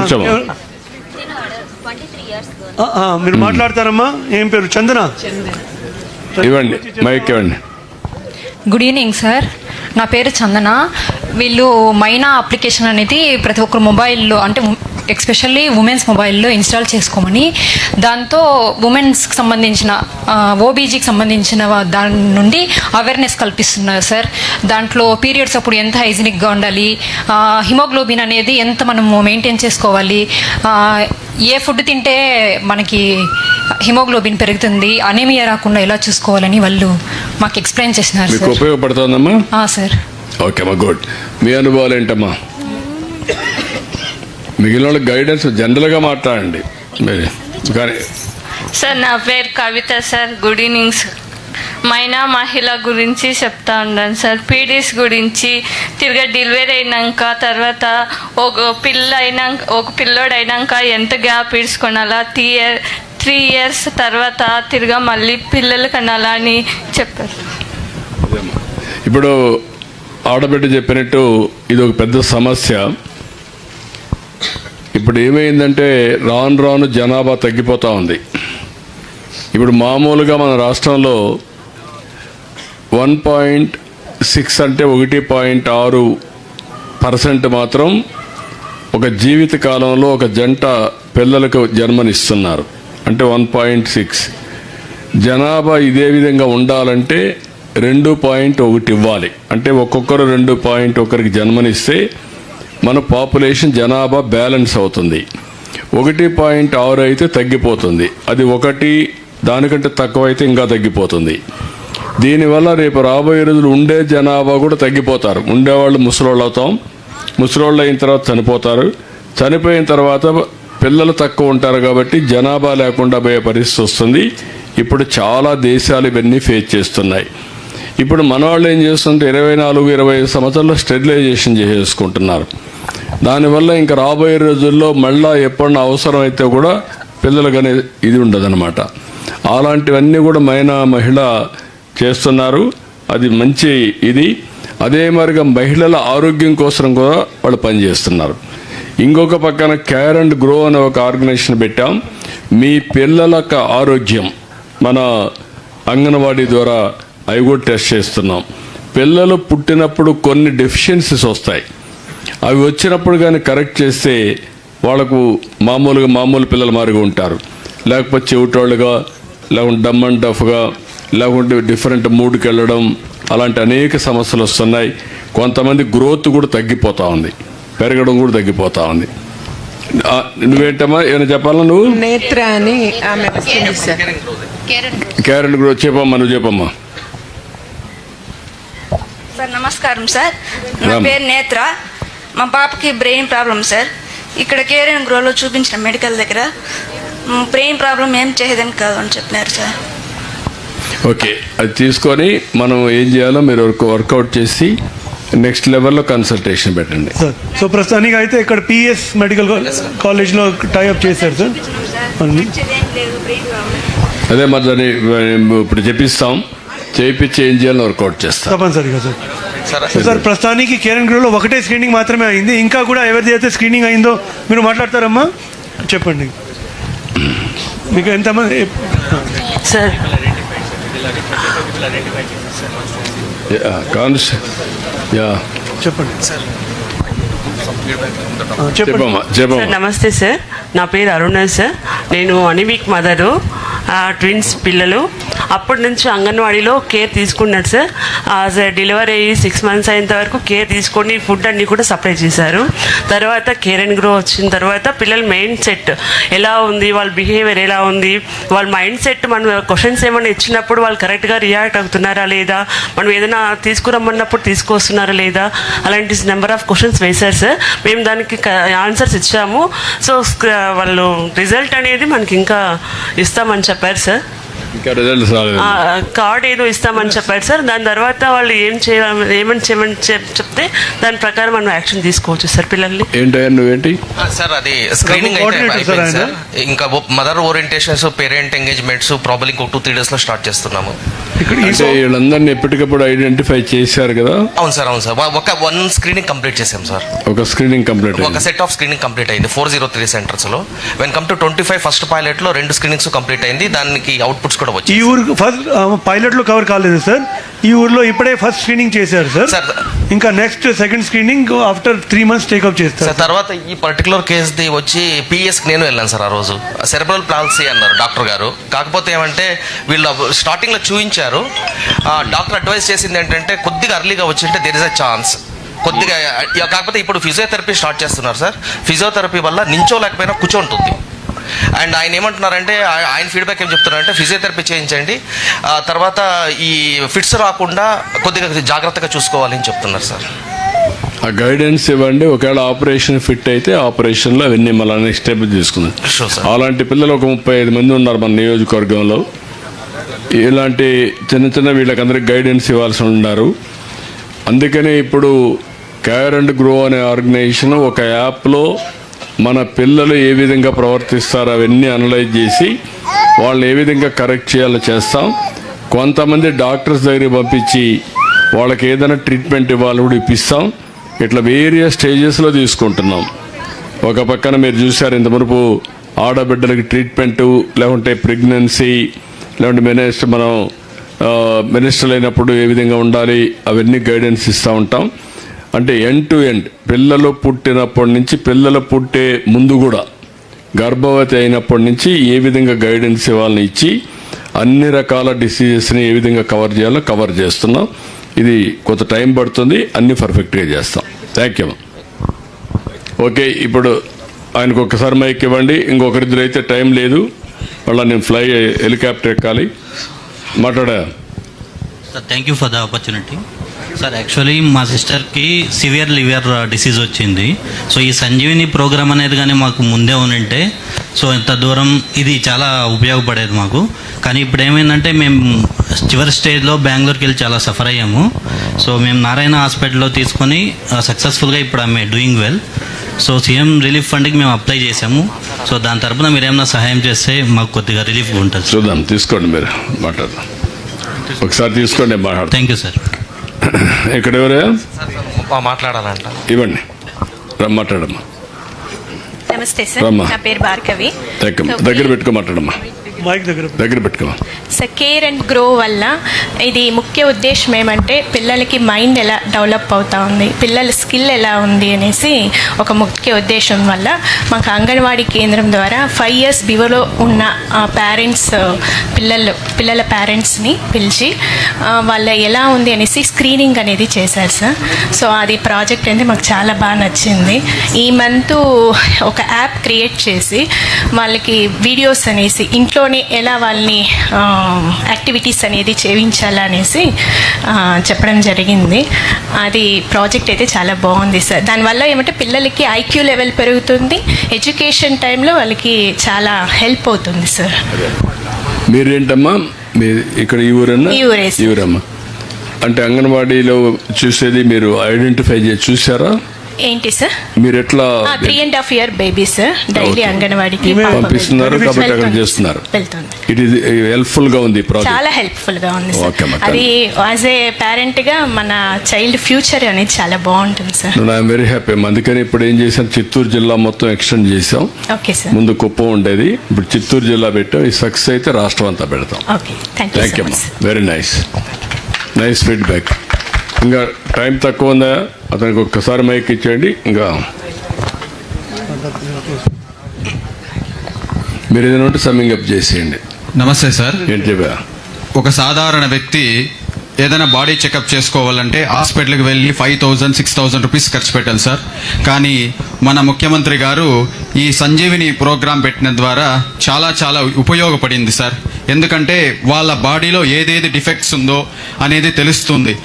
మీరు మాట్లాడతారమ్మా. ఏం పేరు? చందన. ఇవ్వండి మైక్ ఇవ్వండి. గుడ్ ఈవినింగ్ సార్, నా పేరు చందన. వీళ్ళు మైనా అప్లికేషన్ అనేది ప్రతి ఒక్కరు మొబైల్లో, అంటే ఎస్పెషల్లీ ఉమెన్స్ మొబైల్లో ఇన్స్టాల్ చేసుకోమని, దాంతో ఉమెన్స్కి సంబంధించిన ఓబీజీకి సంబంధించిన దాని నుండి అవేర్నెస్ కల్పిస్తున్నారు సార్. దాంట్లో పీరియడ్స్ అప్పుడు ఎంత హైజీనిక్గా ఉండాలి, హిమోగ్లోబిన్ అనేది ఎంత మనము మెయింటైన్ చేసుకోవాలి, ఏ ఫుడ్ తింటే మనకి హిమోగ్లోబిన్ పెరుగుతుంది, అనేమియా రాకుండా ఎలా చూసుకోవాలని వాళ్ళు మాకు ఎక్స్ప్లెయిన్ చేసినారు మీకు సార్. ఉపయోగపడుతుందమ్మా? సార్. ఓకే అమ్మా, గుడ్. మీ అనుభవాలు ఏంటమ్మా? మిగిలిన వాళ్ళకి గైడెన్స్ జనరల్గా మాట్లాడండి మీరు కానీ. సార్ నా పేరు Kavitha sir. Good evening sir. Maina మహిళ గురించి చెప్తా ఉన్నాను సార్. పీడీస్ గురించి తిరిగి డెలివరీ అయినాక తర్వాత ఒక పిల్లోడు అయినాక ఎంత గ్యాప్ ఇడ్చుకోనాలా, 3 years తర్వాత తిరిగా మళ్ళీ పిల్లలు కనాలా అని చెప్పారు. ఇప్పుడు ఆడబిడ్డ చెప్పినట్టు ఇది ఒక పెద్ద సమస్య. ఇప్పుడు ఏమైందంటే రాను రాను జనాభా తగ్గిపోతూ ఉంది. ఇప్పుడు మామూలుగా మన రాష్ట్రంలో 1.6 అంటే 1.6% మాత్రం ఒక జీవిత కాలంలో ఒక జంట పిల్లలకు జన్మనిస్తున్నారు. అంటే 1.6. జనాభా ఇదే విధంగా ఉండాలంటే 2.1 ఇవ్వాలి. అంటే ఒక్కొక్కరు 2.1కి జన్మనిస్తే మన పాపులేషన్ జనాభా బ్యాలెన్స్ అవుతుంది. 1.6 అయితే తగ్గిపోతుంది. అది 1 దానికంటే తక్కువ అయితే ఇంకా తగ్గిపోతుంది. దీనివల్ల రేపు రాబోయే రోజులు ఉండే జనాభా కూడా తగ్గిపోతారు. ఉండేవాళ్ళు ముసలోళ్ళు అవుతాం. ముసలోళ్ళు అయిన తర్వాత చనిపోతారు. చనిపోయిన తర్వాత పిల్లలు తక్కువ ఉంటారు కాబట్టి జనాభా లేకుండా పోయే పరిస్థితి వస్తుంది. ఇప్పుడు చాలా దేశాలు ఇవన్నీ ఫేస్ చేస్తున్నాయి. ఇప్పుడు మన వాళ్ళు ఏం చేస్తుంటే 24-25 సంవత్సరాల్లో స్టెరిలైజేషన్ చేసేసుకుంటున్నారు. దానివల్ల ఇంకా రాబోయే రోజుల్లో మళ్ళా ఎప్పుడన్నా అవసరం అయితే కూడా పిల్లలకు అనే ఇది ఉండదన్నమాట. అలాంటివన్నీ కూడా మహిళ చేస్తున్నారు. అది మంచి ఇది. అదే మరిగా మహిళల ఆరోగ్యం కోసం కూడా వాళ్ళు పనిచేస్తున్నారు. ఇంకొక పక్కన కేర్ అండ్ గ్రో అనే ఒక ఆర్గనైజేషన్ పెట్టాం. మీ పిల్లలకు ఆరోగ్యం మన అంగన్వాడీ ద్వారా అవి కూడా టెస్ట్ చేస్తున్నాం. పిల్లలు పుట్టినప్పుడు కొన్ని డెఫిషియన్సీస్ వస్తాయి. అవి వచ్చినప్పుడు కానీ కరెక్ట్ చేస్తే వాళ్ళకు మామూలు పిల్లల మాదిరిగా ఉంటారు. లేకపోతే చెవిటోళ్ళుగా, లేకుంటే డమ్ అండ్ డఫ్గా, లేకుంటే డిఫరెంట్ మూడ్కి వెళ్ళడం, అలాంటి అనేక సమస్యలు వస్తున్నాయి. కొంతమంది గ్రోత్ కూడా తగ్గిపోతూ ఉంది, పెరగడం కూడా తగ్గిపోతూ ఉంది. నువ్వేంటమ్మా ఏమైనా చెప్పాలా? నువ్వు నేత్ర అని ఆమె వస్తుంది సార్. క్యారెట్ గ్రోత్ చెప్పమ్మా, నువ్వు చెప్పమ్మా. సార్ నమస్కారం సార్. నా పేరు నేత్ర. మా పాపకి బ్రెయిన్ ప్రాబ్లం సార్. ఇక్కడ కేర్ అండ్ గ్రోలో చూపించిన మెడికల్ దగ్గర బ్రెయిన్ ప్రాబ్లం ఏం చేయదని కాదు అని చెప్పినారు సార్. ఓకే, అది తీసుకొని మనం ఏం చేయాలో మీరు వర్కౌట్ చేసి నెక్స్ట్ లెవెల్లో కన్సల్టేషన్ పెట్టండి సార్. సో ప్రస్తుతానికి అయితే ఇక్కడ పిఎస్ మెడికల్ కాలేజ్లో టైఅప్ చేశారు సార్. అదే మరి దాన్ని ఇప్పుడు చెప్పిస్తాం, చేయించి ఏం చేయాలో వర్కౌట్ చేస్తాం తప్పనిసరిగా సార్. సార్ ప్రస్తుతానికి కేర్ అండ్ గ్రోలో ఒకటే స్క్రీనింగ్ మాత్రమే అయింది. ఇంకా కూడా ఎవరిది అయితే స్క్రీనింగ్ అయిందో మీరు మాట్లాడతారమ్మా, చెప్పండి. మీకు ఎంతమంది సార్? చెప్పండి. సార్ నమస్తే సార్. నా పేరు అరుణ సార్. నేను అనీమిక్ మదరు, ట్విన్స్ పిల్లలు. అప్పటి నుంచి అంగన్వాడీలో కేర్ తీసుకున్నాడు సార్. డెలివరీ అయ్యి 6 months అయినంత వరకు కేర్ తీసుకొని ఫుడ్ అన్నీ కూడా సప్లై చేశారు. తర్వాత కేర్ అండ్ గ్రో వచ్చిన తర్వాత పిల్లల మైండ్ సెట్ ఎలా ఉంది, వాళ్ళ బిహేవియర్ ఎలా ఉంది, వాళ్ళ మైండ్ సెట్ మనం క్వశ్చన్స్ ఏమైనా ఇచ్చినప్పుడు వాళ్ళు కరెక్ట్గా రియాక్ట్ అవుతున్నారా లేదా, మనం ఏదైనా తీసుకురమ్మన్నప్పుడు తీసుకొస్తున్నారా లేదా, అలాంటి నెంబర్ ఆఫ్ క్వశ్చన్స్ వేశారు సార్. మేము దానికి ఆన్సర్స్ ఇచ్చాము. సో వాళ్ళు రిజల్ట్ అనేది మనకి ఇంకా ఇస్తామని చెప్పారు సార్. కార్డ్ ఏదో ఇస్తామని చెప్పారు సార్. దాని తర్వాత వాళ్ళు ఏమని చెప్తే దాని ప్రకారం మనం యాక్షన్ తీసుకోవచ్చు సార్. పిల్లల్ని నువ్వేంటి సార్ అది స్క్రీనింగ్ అయిపోయింది సార్. ఇంకా mother orientations, parent engagements problem ఇంకో 2-3 days లో స్టార్ట్ చేస్తున్నాము. వీళ్ళందరినీ ఎప్పటికప్పుడు ఐడెంటిఫై చేశారు కదా? అవును సార్, అవును సార్. ఒక స్క్రీనింగ్ కంప్లీట్ చేసాం సార్. ఒక స్క్రీనింగ్ కంప్లీట్, ఒక సెట్ ఆఫ్ స్క్రీనింగ్ కంప్లీట్ అయింది 403 centers లో. When come to 25 first pilot లో 2 screenings కంప్లీట్ అయింది. దానికి అవుట్పుట్స్ కూడా వచ్చాయి. ఈ ఊరు ఫస్ట్ పైలట్ లో కవర్ కాలేదు సార్. ఈ ఊర్లో ఇప్పుడే ఫస్ట్ స్క్రీనింగ్ చేశారు సార్. ఇంకా next second screening after 3 months take up చేస్తారు సార్. తర్వాత ఈ పర్టికులర్ కేసుది వచ్చి పిఎస్ నేను వెళ్ళాను సార్. ఆ రోజు సెరెబ్రల్ పాలసీ అన్నారు డాక్టర్ గారు. కాకపోతే ఏమంటే వీళ్ళు స్టార్టింగ్ లో చూపించారు. డాక్టర్ అడ్వైస్ చేసింది ఏంటంటే కొద్దిగా అర్లీగా వచ్చింటే దేర్ ఇస్ అ ఛాన్స్ కొద్దిగా. కాకపోతే ఇప్పుడు ఫిజియోథెరపీ స్టార్ట్ చేస్తున్నారు సార్. ఫిజియోథెరపీ వల్ల నించోలేకపోయినా కూర్చోంటుంది. అండ్ ఆయన ఏమంటున్నారంటే ఆయన ఫీడ్బ్యాక్ ఏం చెప్తున్నారంటే ఫిజియోథెరపీ చేయించండి, తర్వాత ఈ ఫిట్స్ రాకుండా కొద్దిగా జాగ్రత్తగా చూసుకోవాలి అని చెప్తున్నారు సార్. ఆ గైడెన్స్ ఇవ్వండి. ఒకవేళ ఆపరేషన్ ఫిట్ అయితే ఆపరేషన్లో అవన్నీ మళ్ళీ నెక్స్ట్ స్టెప్ తీసుకుందాం. అలాంటి పిల్లలు ఒక 35 మంది ఉన్నారు మన నియోజకవర్గంలో. ఇలాంటి చిన్న చిన్న వీళ్ళకందరికి గైడెన్స్ ఇవ్వాల్సి ఉన్నారు. అందుకని ఇప్పుడు కేర్ అండ్ గ్రో అనే ఆర్గనైజేషన్ ఒక యాప్లో మన పిల్లలు ఏ విధంగా ప్రవర్తిస్తారో అవన్నీ అనలైజ్ చేసి వాళ్ళు ఏ విధంగా కరెక్ట్ చేయాలో చేస్తాం. కొంతమంది డాక్టర్స్ దగ్గరికి పంపించి వాళ్ళకి ఏదైనా ట్రీట్మెంట్ ఇవ్వాలి కూడా ఇప్పిస్తాం. ఇట్లా వేరియస్ స్టేజెస్లో తీసుకుంటున్నాం. ఒక పక్కన మీరు చూశారు ఇంతవరకు ఆడబిడ్డలకి ట్రీట్మెంటు, లేకుంటే ప్రెగ్నెన్సీ, లేకుంటే మనం మినిస్టర్ అయినప్పుడు ఏ విధంగా ఉండాలి అవన్నీ గైడెన్స్ ఇస్తూ ఉంటాం. అంటే ఎండ్ టు ఎండ్ పిల్లలు పుట్టినప్పటి నుంచి పిల్లలు పుట్టే ముందు కూడా గర్భవతి అయినప్పటి నుంచి ఏ విధంగా గైడెన్స్ ఇవ్వాలని ఇచ్చి అన్ని రకాల డిసీజెస్ని ఏ విధంగా కవర్ చేయాలో కవర్ చేస్తున్నాం. ఇది కొంత టైం పడుతుంది, అన్ని పర్ఫెక్ట్గా చేస్తాం. Thank you. ఓకే, ఇప్పుడు ఆయనకు ఒక్కసారి మైక్ ఇవ్వండి. ఇంకొకరిద్దరు అయితే టైం లేదు, మళ్ళీ నేను హెలికాప్టర్ ఎక్కాలి. మాట్లాడా sir? Thank you for the opportunity sir. Actually మా సిస్టర్కి సివియర్ లివర్ డిసీజ్ వచ్చింది. సో ఈ సంజీవిని ప్రోగ్రామ్ అనేది కానీ మాకు ముందే ఉంటే సో ఎంత దూరం ఇది చాలా ఉపయోగపడేది మాకు. కానీ ఇప్పుడు ఏమైందంటే మేము చివరి స్టేజ్లో బెంగళూరుకి వెళ్ళి చాలా సఫర్ అయ్యాము. సో మేము నారాయణ హాస్పిటల్లో తీసుకొని సక్సెస్ఫుల్గా ఇప్పుడు ఆమె doing well. So CM relief ఫండ్కి మేము అప్లై చేసాము. సో దాని తరపున మీరు ఏమైనా సహాయం చేస్తే మాకు కొద్దిగా రిలీఫ్గా ఉంటుంది. చూద్దాం, తీసుకోండి, మీరు మాట్లాడదాం. ఒకసారి తీసుకోండి, మాట్లాడదాం. Thank you sir. ఇక్కడ ఎవరు మాట్లాడాలంట? ఇవ్వండి, మాట్లాడమ్మా. నమస్తే సార్, నా పేరు భార్గవి. దగ్గర పెట్టుకో మాట్లాడమ్మా. దగ్గర పెట్టుకో. సార్, కేర్ అండ్ గ్రో వల్ల ఇది ముఖ్య ఉద్దేశం ఏమంటే పిల్లలకి మైండ్ ఎలా డెవలప్ అవుతా ఉంది, పిల్లల స్కిల్ ఎలా ఉంది అనేసి ఒక ముఖ్య ఉద్దేశం వల్ల మాకు అంగన్వాడీ కేంద్రం ద్వారా 5 years బిలో ఉన్న పేరెంట్స్ పిల్లల పేరెంట్స్ని పిలిచి వాళ్ళ ఎలా ఉంది అనేసి స్క్రీనింగ్ అనేది చేశారు సార్. సో అది ప్రాజెక్ట్ అనేది మాకు చాలా బాగా నచ్చింది. ఈ మంత్ ఒక యాప్ క్రియేట్ చేసి వాళ్ళకి వీడియోస్ అనేసి ఇంట్లోనే ఎలా వాళ్ళని యాక్టివిటీస్ అనేది చేయించాలనేసి చెప్పడం జరిగింది. అది ప్రాజెక్ట్ అయితే చాలా బాగుంది సార్. దానివల్ల ఏమంటే పిల్లలకి ఐక్యూ లెవెల్ పెరుగుతుంది, ఎడ్యుకేషన్ టైంలో వాళ్ళకి చాలా హెల్ప్ అవుతుంది సార్. మీరేంటమ్మా, ఇక్కడ ఈ ఊరన్నా? ఈ ఊరే. ఈ ఊరమ్మా. అంటే అంగన్వాడీలో చూసేది మీరు ఐడెంటిఫై చేసి చూసారా? ఏంటి సార్? మీరు ఎట్లా 3.5 year బేబీ సార్, డైలీ అంగన్వాడీకి పంపిస్తున్నారు కాబట్టి అక్కడ చేస్తున్నారు. ఇట్ ఈస్ హెల్ప్ఫుల్ గా ఉంది, చాలా హెల్ప్ఫుల్ గా ఉంది సార్. అది యాజ్ ఏ పేరెంట్ గా మన చైల్డ్ ఫ్యూచర్ అనేది చాలా బాగుంటుంది సార్. I'm very happy. అందుకని ఇప్పుడు ఏం చేసాం, చిత్తూరు జిల్లా మొత్తం ఎక్స్టెండ్ చేసాం. Okay sir. ముందు కుప్పం ఉండేది, ఇప్పుడు చిత్తూరు జిల్లా పెట్టాం. ఈ సక్సెస్ అయితే రాష్ట్రం అంతా పెడతాం. Okay, thank you. Very nice feedback. ఇంకా టైం తక్కువ ఉందా? అతనికి ఒక్కసారి మైక్ ఇచ్చేయండి. ఇంకా మీరు ఏదైనా ఉంటే సమ్మింగ్ అప్ చేసేయండి. నమస్తే సార్. ఏంటి చెప్పా? ఒక సాధారణ వ్యక్తి ఏదైనా బాడీ చెకప్ చేసుకోవాలంటే హాస్పిటల్కి వెళ్ళి 5,000-6,000 రూపీస్ ఖర్చు పెట్టాలి సార్. కానీ మన ముఖ్యమంత్రి గారు ఈ సంజీవిని ప్రోగ్రాం పెట్టిన ద్వారా చాలా చాలా ఉపయోగపడింది సార్. ఎందుకంటే వాళ్ళ బాడీలో ఏదేది డిఫెక్ట్స్ ఉందో అనేది తెలుస్తుంది.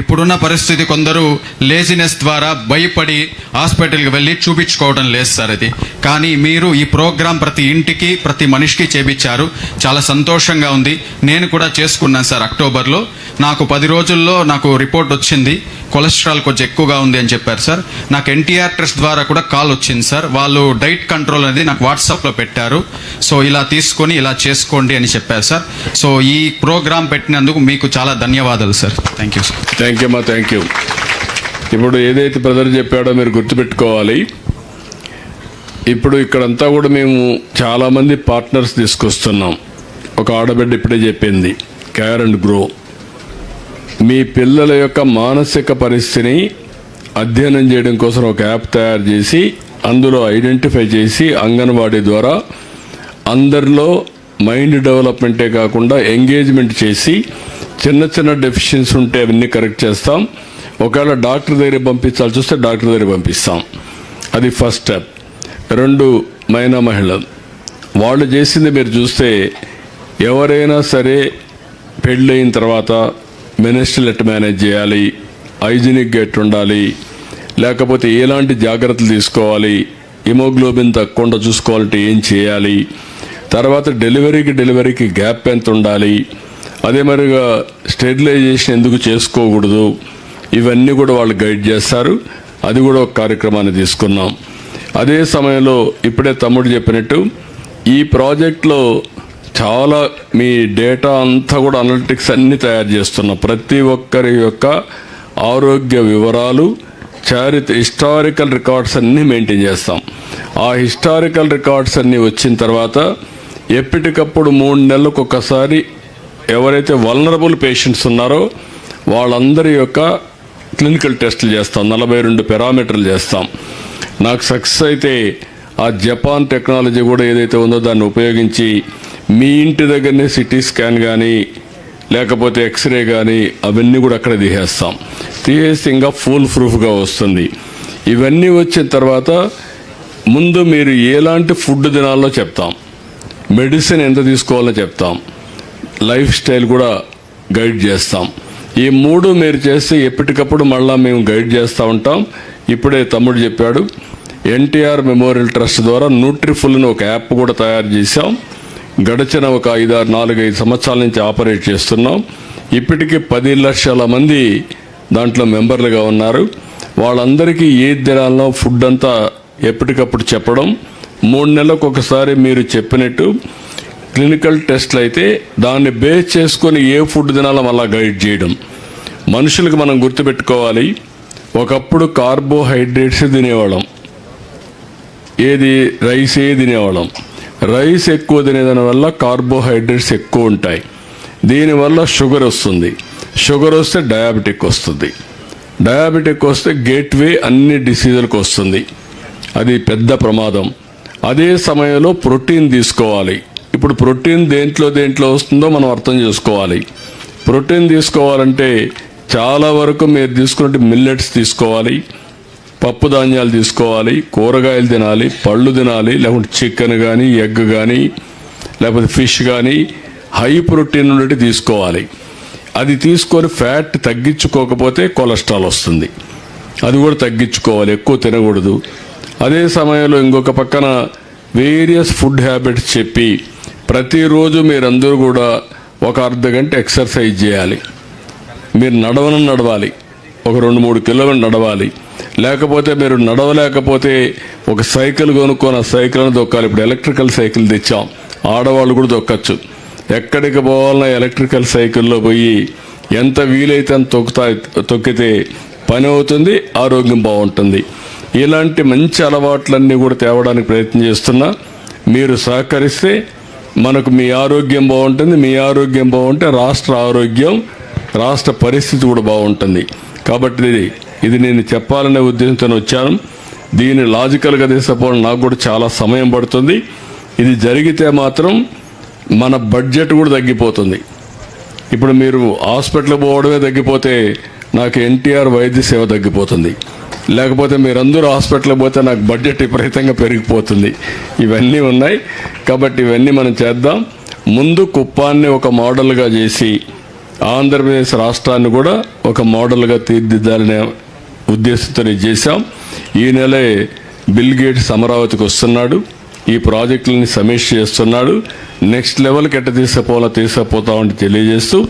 ఇప్పుడున్న పరిస్థితి కొందరు లేజినెస్ ద్వారా భయపడి హాస్పిటల్కి వెళ్ళి చూపించుకోవడం లేదు సార్. అది కానీ మీరు ఈ ప్రోగ్రాం ప్రతి ఇంటికి ప్రతి మనిషికి చేపించారు, చాలా సంతోషంగా ఉంది. నేను కూడా చేసుకున్నాను సార్. అక్టోబర్లో నాకు 10 రోజుల్లో నాకు రిపోర్ట్ వచ్చింది, కొలెస్ట్రాల్ కొంచెం ఎక్కువగా ఉంది అని చెప్పారు సార్. నాకు ఎన్టీఆర్ ట్రస్ట్ ద్వారా కూడా కాల్ వచ్చింది సార్. వాళ్ళు డైట్ కంట్రోల్ అనేది నాకు వాట్సాప్లో పెట్టారు. సో ఇలా తీసుకొని ఇలా చేసుకోండి అని చెప్పారు సార్. సో ఈ ప్రోగ్రాం పెట్టినందుకు మీకు చాలా ధన్యవాదాలు sir. Thank you sir. Thank you అమ్మా, థ్యాంక్ యూ. ఇప్పుడు ఏదైతే బ్రదర్ చెప్పాడో మీరు గుర్తుపెట్టుకోవాలి. ఇప్పుడు ఇక్కడంతా కూడా మేము చాలామంది పార్ట్నర్స్ తీసుకొస్తున్నాం. ఒక ఆడబిడ్డ ఇప్పుడే చెప్పింది, కేర్ అండ్ గ్రో. మీ పిల్లల యొక్క మానసిక పరిస్థితిని అధ్యయనం చేయడం కోసం ఒక యాప్ తయారు చేసి అందులో ఐడెంటిఫై చేసి అంగన్వాడీ ద్వారా అందరిలో మైండ్ డెవలప్మెంటే కాకుండా ఎంగేజ్మెంట్ చేసి చిన్న చిన్న డెఫిషియన్సీ ఉంటే అవన్నీ కరెక్ట్ చేస్తాం. ఒకవేళ డాక్టర్ దగ్గర పంపించాల్సి వస్తే డాక్టర్ దగ్గర పంపిస్తాం. అది ఫస్ట్ స్టెప్. 2 మైనా మహిళలు. వాళ్ళు చేసింది మీరు చూస్తే, ఎవరైనా సరే పెళ్ళయిన తర్వాత మినిస్ట్రీలు ఎట్లా మేనేజ్ చేయాలి, హైజీనిక్గా ఎట్టు ఉండాలి, లేకపోతే ఎలాంటి జాగ్రత్తలు తీసుకోవాలి, హిమోగ్లోబిన్ తగ్గకుండా చూసుకోవాలంటే ఏం చేయాలి, తర్వాత డెలివరీకి గ్యాప్ ఎంత ఉండాలి, అదే మరిగా స్టెరిలైజేషన్ ఎందుకు చేసుకోకూడదు, ఇవన్నీ కూడా వాళ్ళు గైడ్ చేస్తారు. అది కూడా ఒక కార్యక్రమాన్ని తీసుకున్నాం. అదే సమయంలో ఇప్పుడే తమ్ముడు చెప్పినట్టు ఈ ప్రాజెక్ట్లో చాలా మీ డేటా అంతా కూడా అనలిటిక్స్ అన్నీ తయారు చేస్తున్నాం. ప్రతి ఒక్కరి యొక్క ఆరోగ్య వివరాలు, హిస్టారికల్ రికార్డ్స్ అన్నీ మెయింటైన్ చేస్తాం. ఆ హిస్టారికల్ రికార్డ్స్ అన్నీ వచ్చిన తర్వాత ఎప్పటికప్పుడు 3 నెలలకు ఒకసారి ఎవరైతే వల్నరబుల్ పేషెంట్స్ ఉన్నారో వాళ్ళందరి యొక్క క్లినికల్ టెస్టులు చేస్తాం. 42 పారామీటర్లు చేస్తాం. నాకు సక్సెస్ అయితే ఆ జపాన్ టెక్నాలజీ కూడా ఏదైతే ఉందో దాన్ని ఉపయోగించి మీ ఇంటి దగ్గరనే సిటీ స్కాన్ కానీ లేకపోతే ఎక్స్రే కానీ అవన్నీ కూడా అక్కడ తీసేసి ఇంకా ఫుల్ ప్రూఫ్గా వస్తుంది. ఇవన్నీ వచ్చిన తర్వాత ముందు మీరు ఎలాంటి ఫుడ్ తినాలో చెప్తాం, మెడిసిన్ ఎంత తీసుకోవాలో చెప్తాం, లైఫ్ స్టైల్ కూడా గైడ్ చేస్తాం. ఈ 3 మీరు చేస్తే ఎప్పటికప్పుడు మళ్ళీ మేము గైడ్ చేస్తూ ఉంటాం. ఇప్పుడే తమ్ముడు చెప్పాడు, ఎన్టీఆర్ మెమోరియల్ ట్రస్ట్ ద్వారా న్యూట్రిఫుల్ని ఒక యాప్ కూడా తయారు చేశాం. గడిచిన ఒక 4-5 సంవత్సరాల నుంచి ఆపరేట్ చేస్తున్నాం. ఇప్పటికీ 10 లక్షల మంది దాంట్లో మెంబర్లుగా ఉన్నారు. వాళ్ళందరికీ ఏ దినాల్లో ఫుడ్ అంతా ఎప్పటికప్పుడు చెప్పడం, 3 నెలలకు ఒకసారి మీరు చెప్పినట్టు క్లినికల్ టెస్ట్లు అయితే దాన్ని బేస్ చేసుకొని ఏ ఫుడ్ తినాలో మళ్ళా గైడ్ చేయడం. మనుషులకు మనం గుర్తుపెట్టుకోవాలి, ఒకప్పుడు కార్బోహైడ్రేట్స్ తినేవాళ్ళం, రైసే తినేవాళ్ళం. రైస్ ఎక్కువ తినేదాని వల్ల కార్బోహైడ్రేట్స్ ఎక్కువ ఉంటాయి. దీనివల్ల షుగర్ వస్తుంది. షుగర్ వస్తే డయాబెటిక్ వస్తుంది. డయాబెటిక్ వస్తే గేట్వే అన్ని డిసీజులకు వస్తుంది. అది పెద్ద ప్రమాదం. అదే సమయంలో ప్రోటీన్ తీసుకోవాలి. ఇప్పుడు ప్రోటీన్ దేంట్లో వస్తుందో మనం అర్థం చేసుకోవాలి. ప్రోటీన్ తీసుకోవాలంటే చాలా వరకు మీరు తీసుకున్నట్టు మిల్లెట్స్ తీసుకోవాలి, పప్పు ధాన్యాలు తీసుకోవాలి, కూరగాయలు తినాలి, పళ్ళు తినాలి, లేకుంటే చికెన్ కానీ ఎగ్ కానీ లేకపోతే ఫిష్ కానీ హై ప్రోటీన్ ఉన్నట్టు తీసుకోవాలి. అది తీసుకొని ఫ్యాట్ తగ్గించుకోకపోతే కొలెస్ట్రాల్ వస్తుంది. అది కూడా తగ్గించుకోవాలి, ఎక్కువ తినకూడదు. అదే సమయంలో ఇంకొక పక్కన వేరియస్ ఫుడ్ హ్యాబిట్స్ చెప్పి ప్రతిరోజు మీరందరూ కూడా ఒక అర్ధ గంట ఎక్సర్సైజ్ చేయాలి. మీరు నడవాలి, ఒక 2-3 కిలోమీటర్లు నడవాలి. లేకపోతే మీరు నడవలేకపోతే ఒక సైకిల్ కొనుక్కొని ఆ సైకిల్ని దొక్కాలి. ఇప్పుడు ఎలక్ట్రికల్ సైకిల్ తెచ్చాం, ఆడవాళ్ళు కూడా దొక్కచ్చు. ఎక్కడికి పోవాలన్నా ఎలక్ట్రికల్ సైకిల్లో పోయి ఎంత వీలైతే అంత తొక్కితే పని అవుతుంది, ఆరోగ్యం బాగుంటుంది. ఇలాంటి మంచి అలవాట్లన్నీ కూడా తేవడానికి ప్రయత్నం చేస్తున్నా. మీరు సహకరిస్తే మనకు మీ ఆరోగ్యం బాగుంటుంది. మీ ఆరోగ్యం బాగుంటే రాష్ట్ర పరిస్థితి కూడా బాగుంటుంది. కాబట్టి ఇది నేను చెప్పాలనే ఉద్దేశంతో వచ్చాను. దీన్ని లాజికల్గా తీసుకుపోవడం నాకు కూడా చాలా సమయం పడుతుంది. ఇది జరిగితే మాత్రం మన బడ్జెట్ కూడా తగ్గిపోతుంది. ఇప్పుడు మీరు హాస్పిటల్ పోవడమే తగ్గిపోతే నాకు ఎన్టీఆర్ వైద్య సేవ తగ్గిపోతుంది. లేకపోతే మీరందరూ హాస్పిటల్కి పోతే నాకు బడ్జెట్ విపరీతంగా పెరిగిపోతుంది. ఇవన్నీ ఉన్నాయి. కాబట్టి ఇవన్నీ మనం చేద్దాం. ముందు కుప్పాన్ని ఒక మోడల్గా చేసి ఆంధ్రప్రదేశ్ రాష్ట్రాన్ని కూడా ఒక మోడల్గా తీర్చిదిద్దాలనే ఉద్దేశంతో చేశాం. ఈ నెలే బిల్ గేట్స్ అమరావతికి వస్తున్నాడు. ఈ ప్రాజెక్టులని సమీక్ష చేస్తున్నాడు. నెక్స్ట్ లెవెల్కి ఎట్ట తీసుకుపోతామంటే తెలియజేస్తూ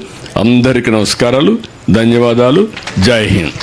అందరికీ నమస్కారాలు, ధన్యవాదాలు. జై హింద్.